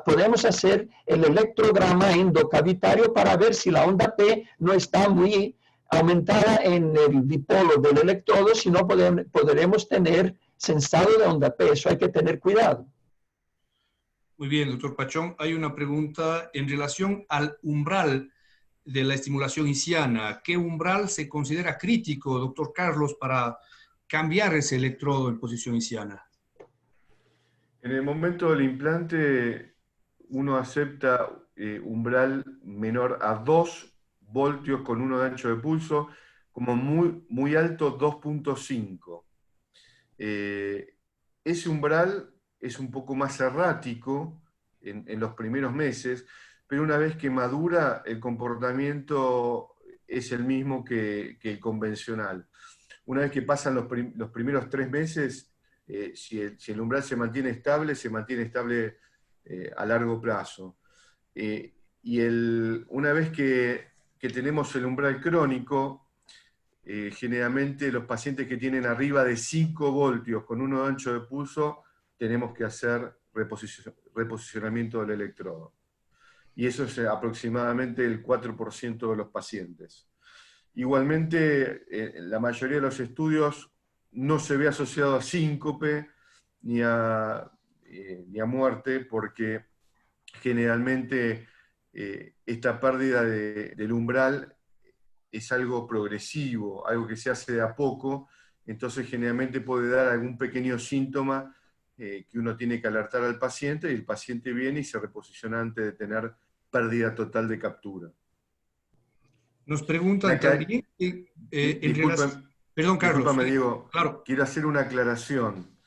podemos hacer el electrograma endocavitario para ver si la onda P no está muy aumentada en el dipolo del electrodo, si no podremos tener sensado de onda P. Eso hay que tener cuidado. Muy bien, doctor Pachón. Hay una pregunta en relación al umbral de la estimulación hisiana. ¿Qué umbral se considera crítico, doctor Carlos, para cambiar ese electrodo en posición hisiana? En el momento del implante, uno acepta umbral menor a 2 voltios con 1 de ancho de pulso, como muy alto 2.5. Ese umbral es un poco más errático en los primeros meses, pero una vez que madura, el comportamiento es el mismo que el convencional. Una vez que pasan los primeros 3 meses, si el umbral se mantiene estable a largo plazo. Una vez que tenemos el umbral crónico, generalmente los pacientes que tienen arriba de 5 voltios con 1 ancho de pulso, tenemos que hacer reposicionamiento del electrodo. Y eso es aproximadamente el 4% de los pacientes. Igualmente, la mayoría de los estudios no se ve asociado a síncope ni a muerte, porque generalmente esta pérdida del umbral es algo progresivo, algo que se hace de a poco, entonces generalmente puede dar algún pequeño síntoma que uno tiene que alertar al paciente, y el paciente viene y se reposiciona antes de tener pérdida total de captura. Nos preguntan también, perdón, Carlos. Discúlpame, Diego, claro. Quiero hacer una aclaración,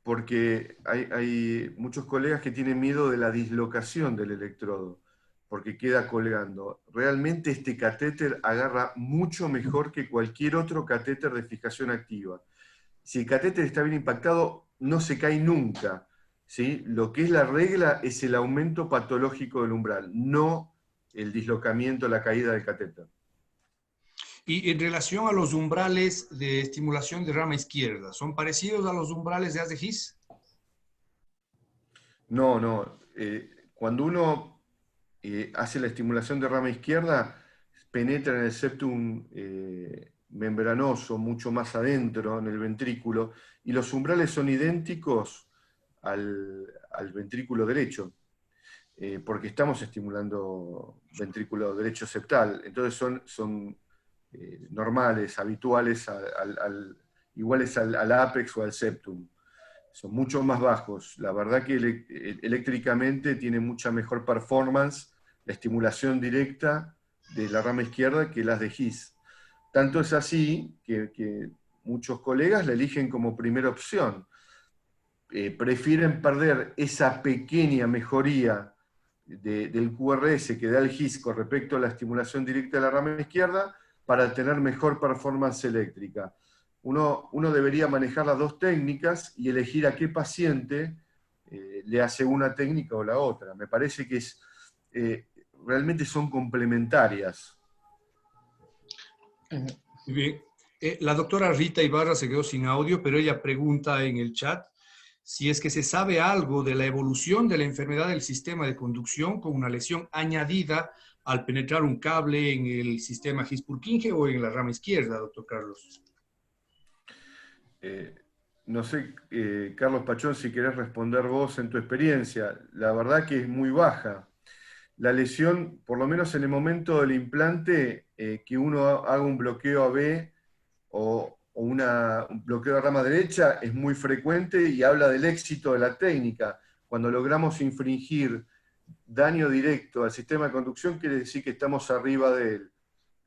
porque hay muchos colegas que tienen miedo de la dislocación del electrodo, porque queda colgando. Realmente este catéter agarra mucho mejor que cualquier otro catéter de fijación activa. Si el catéter está bien impactado, no se cae nunca, ¿sí? Lo que es la regla es el aumento patológico del umbral, no el dislocamiento, la caída del catéter. Y en relación a los umbrales de estimulación de rama izquierda, ¿son parecidos a los umbrales de haz de His? No. Cuando uno hace la estimulación de rama izquierda, penetra en el septum membranoso, mucho más adentro, en el ventrículo, y los umbrales son idénticos al ventrículo derecho, porque estamos estimulando ventrículo derecho septal, entonces son normales, habituales, iguales al apex o al septum. Son mucho más bajos. La verdad que eléctricamente tiene mucha mejor performance la estimulación directa de la rama izquierda que las de His. Tanto es así que muchos colegas la eligen como primera opción. Prefieren perder esa pequeña mejoría del QRS que da el His con respecto a la estimulación directa de la rama izquierda para tener mejor performance eléctrica. Uno debería manejar las dos técnicas y elegir a qué paciente le hace una técnica o la otra. Me parece que realmente son complementarias. Bien. La doctora Rita Ibarra se quedó sin audio, pero ella pregunta en el chat si es que se sabe algo de la evolución de la enfermedad del sistema de conducción con una lesión añadida al penetrar un cable en el sistema His-Purkinje o en la rama izquierda, doctor Carlos. No sé, Carlos Pachón, si querés responder vos en tu experiencia. La verdad que es muy baja. La lesión, por lo menos en el momento del implante, que uno haga un bloqueo AB o un bloqueo de rama derecha es muy frecuente y habla del éxito de la técnica. Cuando logramos infringir daño directo al sistema de conducción, quiere decir que estamos arriba de él.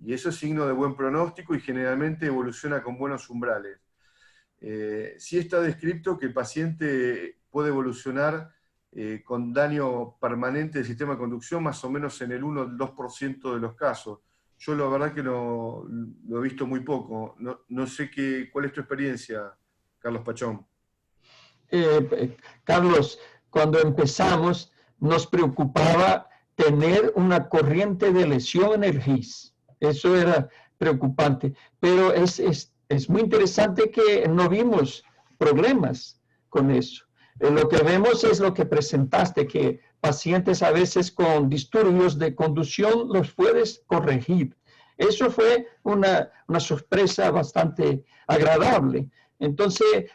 Y eso es signo de buen pronóstico y generalmente evoluciona con buenos umbrales. Sí está descrito que el paciente puede evolucionar con daño permanente del sistema de conducción más o menos en el 1 o el 2% de los casos. Yo la verdad que lo he visto muy poco. No sé cuál es tu experiencia, Carlos Pachón. Carlos, cuando empezamos nos preocupaba tener una corriente de lesión en el His. Eso era preocupante, pero es muy interesante que no vimos problemas con eso. Lo que vemos es lo que presentaste, que pacientes a veces con disturbios de conducción los puedes corregir. Eso fue una sorpresa bastante agradable. Entonces,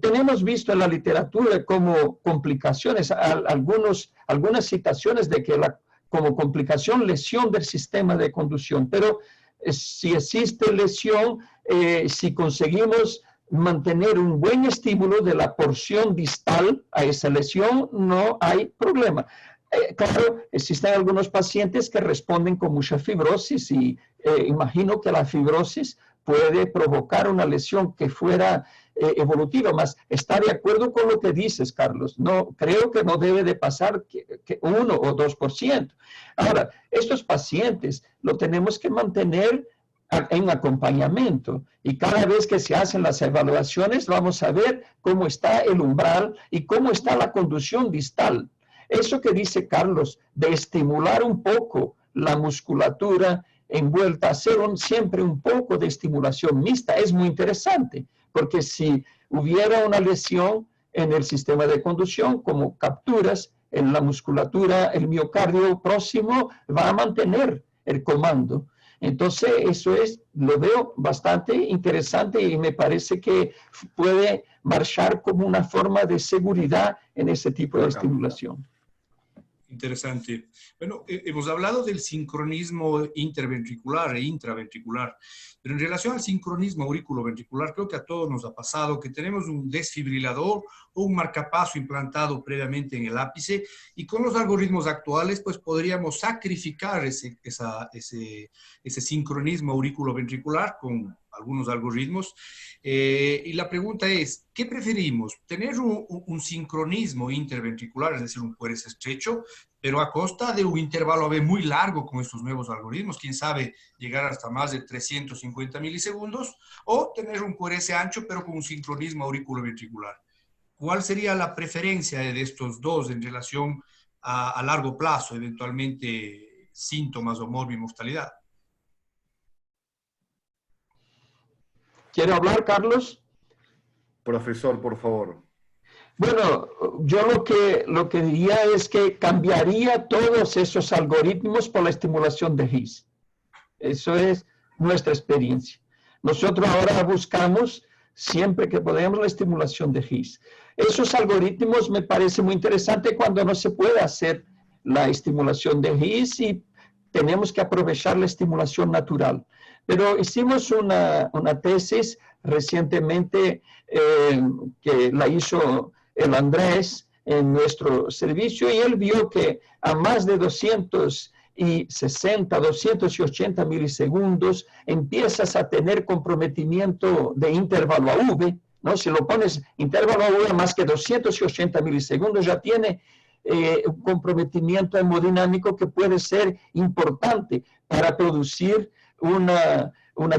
tenemos visto en la literatura como complicaciones, algunas citaciones de que como complicación, lesión del sistema de conducción, pero si existe lesión, si conseguimos mantener un buen estímulo de la porción distal a esa lesión, no hay problema. Claro, existen algunos pacientes que responden con mucha fibrosis y imagino que la fibrosis puede provocar una lesión que fuera evolutiva, más está de acuerdo con lo que dices, Carlos. No, creo que no debe de pasar que 1 o 2%. Ahora, estos pacientes lo tenemos que mantener en acompañamiento y cada vez que se hacen las evaluaciones vamos a ver cómo está el umbral y cómo está la conducción distal. Eso que dice Carlos, de estimular un poco la musculatura envuelta, hacer siempre un poco de estimulación mixta es muy interesante, porque si hubiera una lesión en el sistema de conducción, como capturas en la musculatura, el miocardio próximo va a mantener el comando. Entonces, eso lo veo bastante interesante y me parece que puede marchar como una forma de seguridad en ese tipo de estimulación. Interesante. Bueno, hemos hablado del sincronismo interventricular e intraventricular, pero en relación al sincronismo auriculoventricular, creo que a todos nos ha pasado que tenemos un desfibrilador o un marcapaso implantado previamente en el ápice y con los algoritmos actuales, pues podríamos sacrificar ese sincronismo auriculoventricular con algunos algoritmos. Y la pregunta es, ¿qué preferimos? ¿Tener un sincronismo interventricular, es decir, un QRS estrecho, pero a costa de un intervalo AB muy largo con estos nuevos algoritmos? Quién sabe, llegar hasta más de 350 milisegundos, o tener un QRS ancho, pero con un sincronismo auriculoventricular. ¿Cuál sería la preferencia de estos dos en relación a largo plazo, eventualmente síntomas o morbimortalidad? ¿Quiere hablar, Carlos? Profesor, por favor. Bueno, yo lo que diría es que cambiaría todos esos algoritmos por la estimulación de His. Eso es nuestra experiencia. Nosotros ahora buscamos siempre que podemos la estimulación de His. Esos algoritmos me parece muy interesante cuando no se puede hacer la estimulación de His y tenemos que aprovechar la estimulación natural. Pero hicimos una tesis recientemente que la hizo el Andrés en nuestro servicio y él vio que a más de 260, 280 milisegundos empiezas a tener comprometimiento de intervalo AV, ¿no? Si lo pones intervalo AV a más que 280 milisegundos ya tiene un comprometimiento hemodinámico que puede ser importante para producir una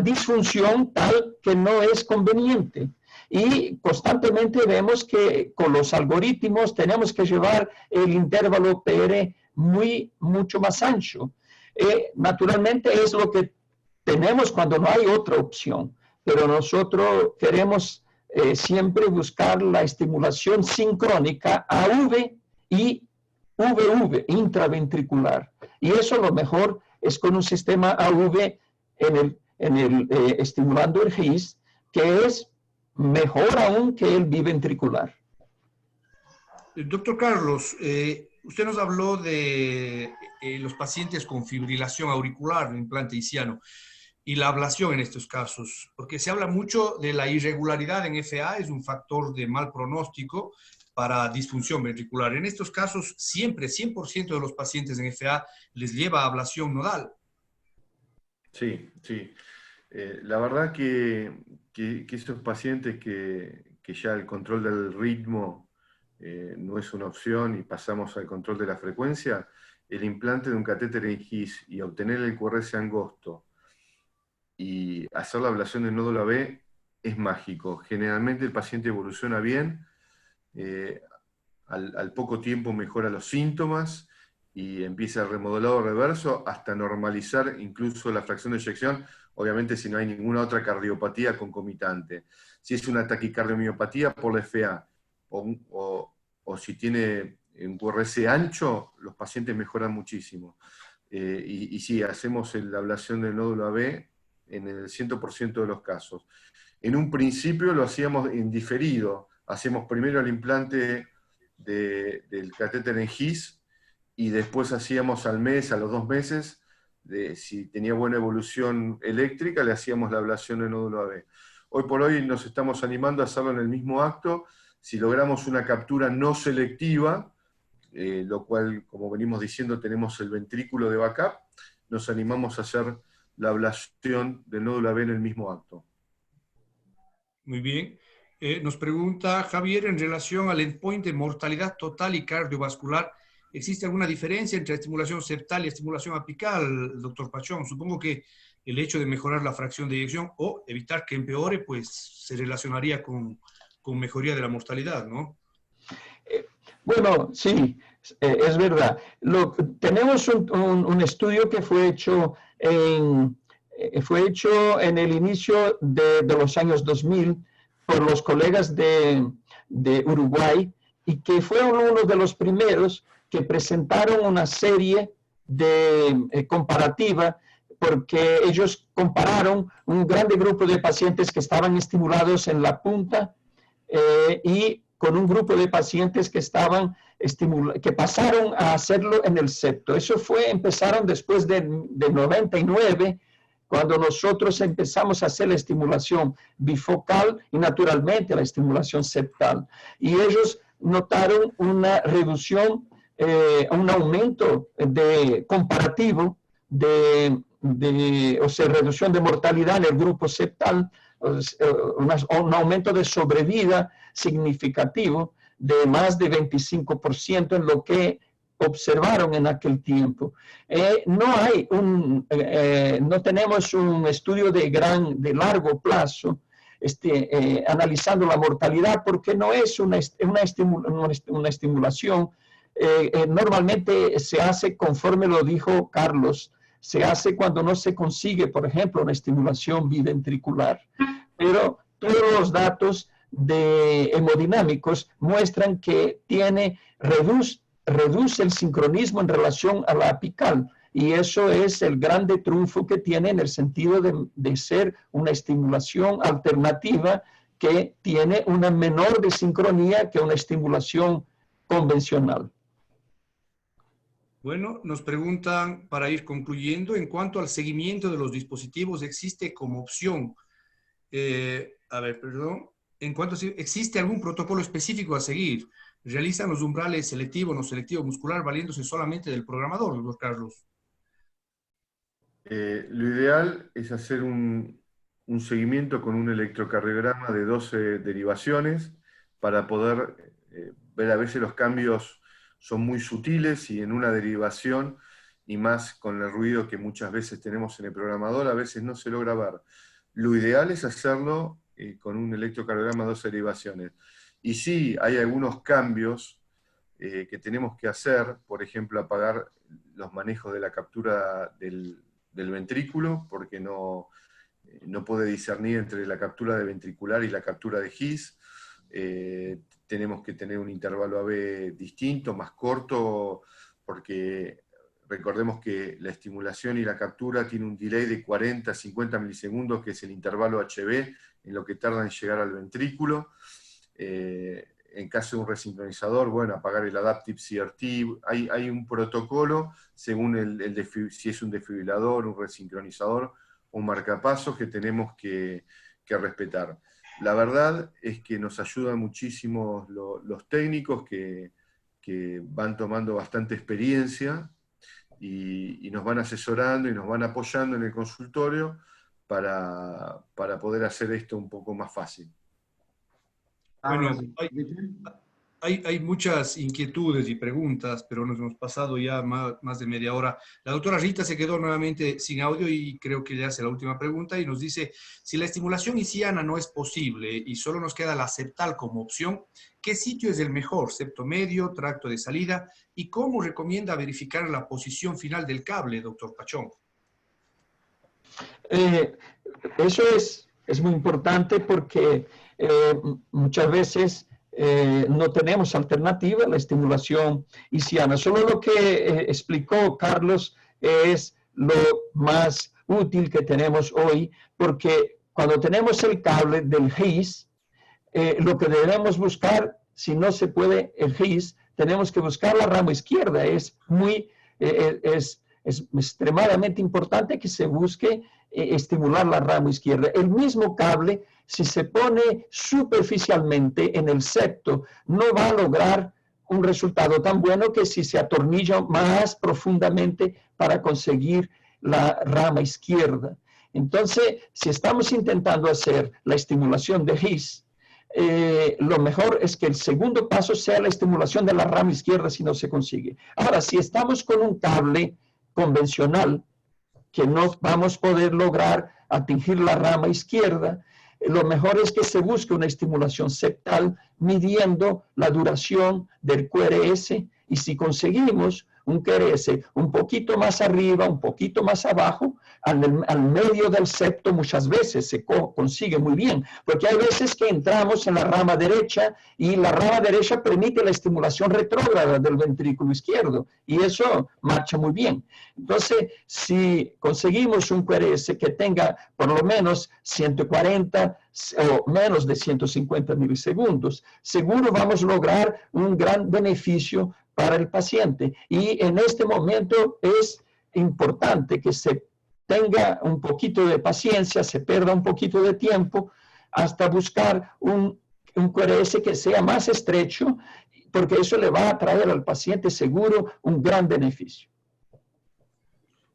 disfunción tal que no es conveniente. Y constantemente vemos que con los algoritmos tenemos que llevar el intervalo PR mucho más ancho. Naturalmente es lo que tenemos cuando no hay otra opción, pero nosotros queremos siempre buscar la estimulación sincrónica AV y VV, intraventricular. Y eso lo mejor es con un sistema AV estimulando el His, que es mejor aún que el biventricular. Doctor Carlos, usted nos habló de los pacientes con fibrilación auricular, implante isquiano, y la ablación en estos casos, porque se habla mucho de la irregularidad en FA, es un factor de mal pronóstico para disfunción ventricular. En estos casos, siempre, 100% de los pacientes en FA les lleva a ablación nodal. Sí, sí. La verdad que esos pacientes que ya el control del ritmo no es una opción y pasamos al control de la frecuencia, el implante de un catéter en His y obtener el QRS angosto y hacer la ablación del nódulo AB es mágico. Generalmente el paciente evoluciona bien, al poco tiempo mejora los síntomas y empieza el remodelado reverso hasta normalizar incluso la fracción de eyección, obviamente si no hay ninguna otra cardiopatía concomitante. Si es una taquicardiomyopatía por la FA o si tiene un QRS ancho, los pacientes mejoran muchísimo. Y sí, hacemos la ablación del nódulo AB en el 100% de los casos. En un principio lo hacíamos en diferido, hacíamos primero el implante del catéter en His y después hacíamos al mes, a los 2 meses, si tenía buena evolución eléctrica, le hacíamos la ablación del nódulo AB. Hoy por hoy nos estamos animando a hacerlo en el mismo acto. Si logramos una captura no selectiva, lo cual, como venimos diciendo, tenemos el ventrículo de backup, nos animamos a hacer la ablación del nódulo AB en el mismo acto. Muy bien. Nos pregunta Javier en relación al endpoint de mortalidad total y cardiovascular. ¿Existe alguna diferencia entre estimulación septal y estimulación apical, doctor Pachón? Supongo que el hecho de mejorar la fracción de eyección o evitar que empeore, pues se relacionaría con mejoría de la mortalidad, ¿no? Bueno, sí. Es verdad. Tenemos un estudio que fue hecho en el inicio de los años 2000 por los colegas de Uruguay, y que fueron uno de los primeros que presentaron una serie de comparativa, porque ellos compararon un grande grupo de pacientes que estaban estimulados en la punta y con un grupo de pacientes que pasaron a hacerlo en el septo. Empezaron después de 99, cuando nosotros empezamos a hacer la estimulación bifocal y naturalmente la estimulación septal. Y ellos notaron una reducción, un aumento comparativo o sea, reducción de mortalidad en el grupo septal, un aumento de sobrevida significativo de más de 25% en lo que observaron en aquel tiempo. No tenemos un estudio de largo plazo analizando la mortalidad, porque no es una estimulación. Normalmente se hace, conforme lo dijo Carlos, se hace cuando no se consigue, por ejemplo, una estimulación biventricular. Pero todos los datos hemodinámicos muestran que reduce el sincronismo en relación a la apical, y eso es el grande triunfo que tiene, en el sentido de ser una estimulación alternativa que tiene una menor desincronía que una estimulación convencional. Bueno, nos preguntan, para ir concluyendo, en cuanto al seguimiento de los dispositivos, ¿existe como opción? ¿Existe algún protocolo específico a seguir? ¿Realizan los umbrales selectivo, no selectivo muscular, valiéndose solamente del programador, doctor Carlos? Lo ideal es hacer un seguimiento con un electrocardiograma de 12 derivaciones para poder ver. A veces los cambios son muy sutiles, y en una derivación, y más con el ruido que muchas veces tenemos en el programador, a veces no se logra ver. Lo ideal es hacerlo con un electrocardiograma de 12 derivaciones. Y sí, hay algunos cambios que tenemos que hacer, por ejemplo, apagar los manejos de la captura del ventrículo, porque no puede discernir entre la captura de ventricular y la captura de His. Tenemos que tener un intervalo AB distinto, más corto, porque recordemos que la estimulación y la captura tiene un delay de 40 a 50 milisegundos, que es el intervalo HB, en lo que tarda en llegar al ventrículo. En caso de un resincronizador, bueno, apagar el Adaptive CRT. Hay un protocolo según si es un desfibrilador, un resincronizador, un marcapasos, que tenemos que respetar. La verdad es que nos ayudan muchísimo los técnicos que van tomando bastante experiencia y nos van asesorando y nos van apoyando en el consultorio para poder hacer esto un poco más fácil. Bueno, hay muchas inquietudes y preguntas, pero nos hemos pasado ya más de media hora. La doctora Rita se quedó nuevamente sin audio, y creo que le hace la última pregunta y nos dice: si la estimulación hisiana no es posible y solo nos queda la septal como opción, ¿qué sitio es el mejor? ¿Septo medio, tracto de salida? ¿Y cómo recomienda verificar la posición final del cable, doctor Pachón? Eso es muy importante, porque muchas veces no tenemos alternativa a la estimulación hisiana. Solo lo que explicó Carlos es lo más útil que tenemos hoy, porque cuando tenemos el cable del His, lo que debemos buscar, si no se puede el His, tenemos que buscar la rama izquierda. Es extremadamente importante que se busque estimular la rama izquierda. El mismo cable, si se pone superficialmente en el septo, no va a lograr un resultado tan bueno que si se atornilla más profundamente para conseguir la rama izquierda. Entonces, si estamos intentando hacer la estimulación de His, lo mejor es que el segundo paso sea la estimulación de la rama izquierda, si no se consigue. Ahora, si estamos con un cable convencional, que no vamos a poder lograr atingir la rama izquierda, lo mejor es que se busque una estimulación septal midiendo la duración del QRS Y si conseguimos un QRS un poquito más arriba, un poquito más abajo, al medio del septo muchas veces se consigue muy bien, porque hay veces que entramos en la rama derecha y la rama derecha permite la estimulación retrógrada del ventrículo izquierdo y eso marcha muy bien. Entonces, si conseguimos un QRS que tenga por lo menos 140 o menos de 150 milisegundos, seguro vamos a lograr un gran beneficio para el paciente. Y en este momento es importante que se tenga un poquito de paciencia, se pierda un poquito de tiempo hasta buscar un QRS que sea más estrecho, porque eso le va a traer al paciente seguro un gran beneficio.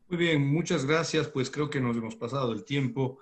Muy bien, muchas gracias. Pues creo que nos hemos pasado el tiempo.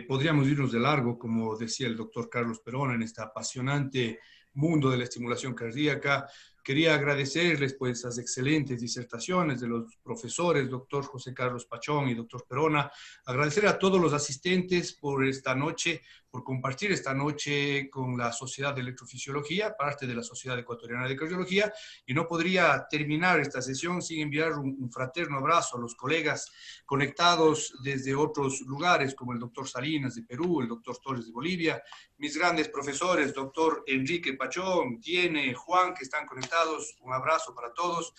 Podríamos irnos de largo, como decía el doctor Carlos Perona, en este apasionante mundo de la estimulación cardíaca. Quería agradecerles pues las excelentes disertaciones de los profesores, doctor José Carlos Pachón y doctor Perona. Agradecer a todos los asistentes por esta noche, por compartir esta noche con la Sociedad de Electrofisiología, parte de la Sociedad Ecuatoriana de Cardiología, y no podría terminar esta sesión sin enviar un fraterno abrazo a los colegas conectados desde otros lugares, como el doctor Salinas de Perú, el doctor Torres de Bolivia, mis grandes profesores, doctor Enrique Pachón, Tiene, Juan, que están conectados. Un abrazo para todos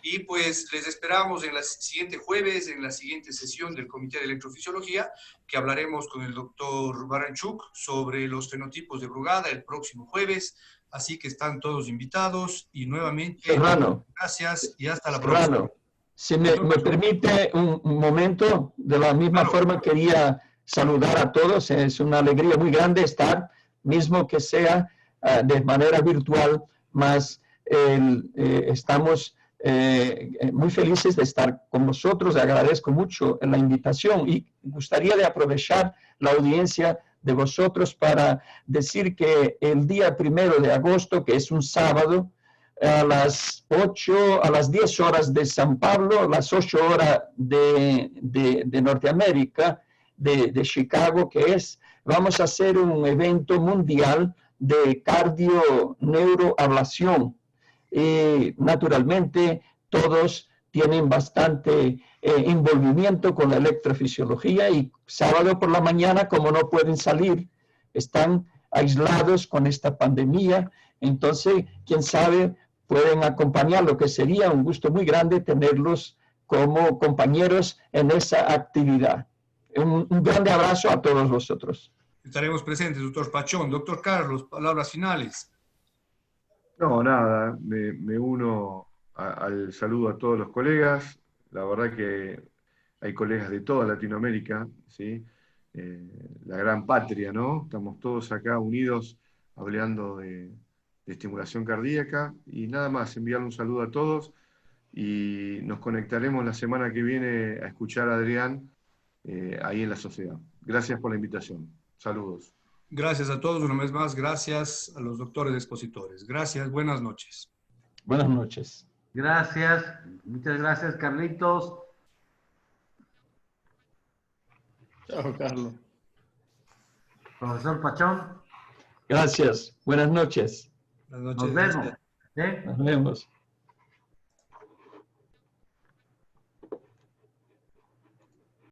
y pues les esperamos en el siguiente jueves, en la siguiente sesión del Comité de Electrofisiología, que hablaremos con el doctor Baranchuk sobre los fenotipos de Brugada el próximo jueves. Así que están todos invitados y nuevamente Serrano, gracias y hasta la Serrano, próxima. si me permite un momento, de la misma forma quería saludar a todos. Es una alegría muy grande estar, mismo que sea de manera virtual, más estamos muy felices de estar con vosotros. Agradezco mucho la invitación y gustaría de aprovechar la audiencia de vosotros para decir que el día 1 de agosto, que es un sábado, a las 10 horas de San Pablo, las 8 horas de Norteamérica, de Chicago, que es, vamos a hacer un evento mundial de cardio-neuroablación. Y naturalmente todos tienen bastante envolvimiento con la electrofisiología y sábado por la mañana, como no pueden salir, están aislados con esta pandemia. Entonces, quién sabe, pueden acompañar, lo que sería un gusto muy grande tenerlos como compañeros en esa actividad. Un grande abrazo a todos vosotros. Estaremos presentes, doctor Pachón. Doctor Carlos, palabras finales. No, nada, me uno al saludo a todos los colegas. La verdad que hay colegas de toda Latinoamérica, ¿sí? La gran patria, ¿no? Estamos todos acá unidos hablando de estimulación cardíaca. Y nada más, enviarle un saludo a todos y nos conectaremos la semana que viene a escuchar a Adrián ahí en la sociedad. Gracias por la invitación. Saludos. Gracias a todos una vez más. Gracias a los doctores expositores. Gracias. Buenas noches. Buenas noches. Gracias. Muchas gracias, Carlitos. Chao, Carlos. Profesor Pachón. Gracias. Buenas noches. Buenas noches. Nos vemos. Nos vemos.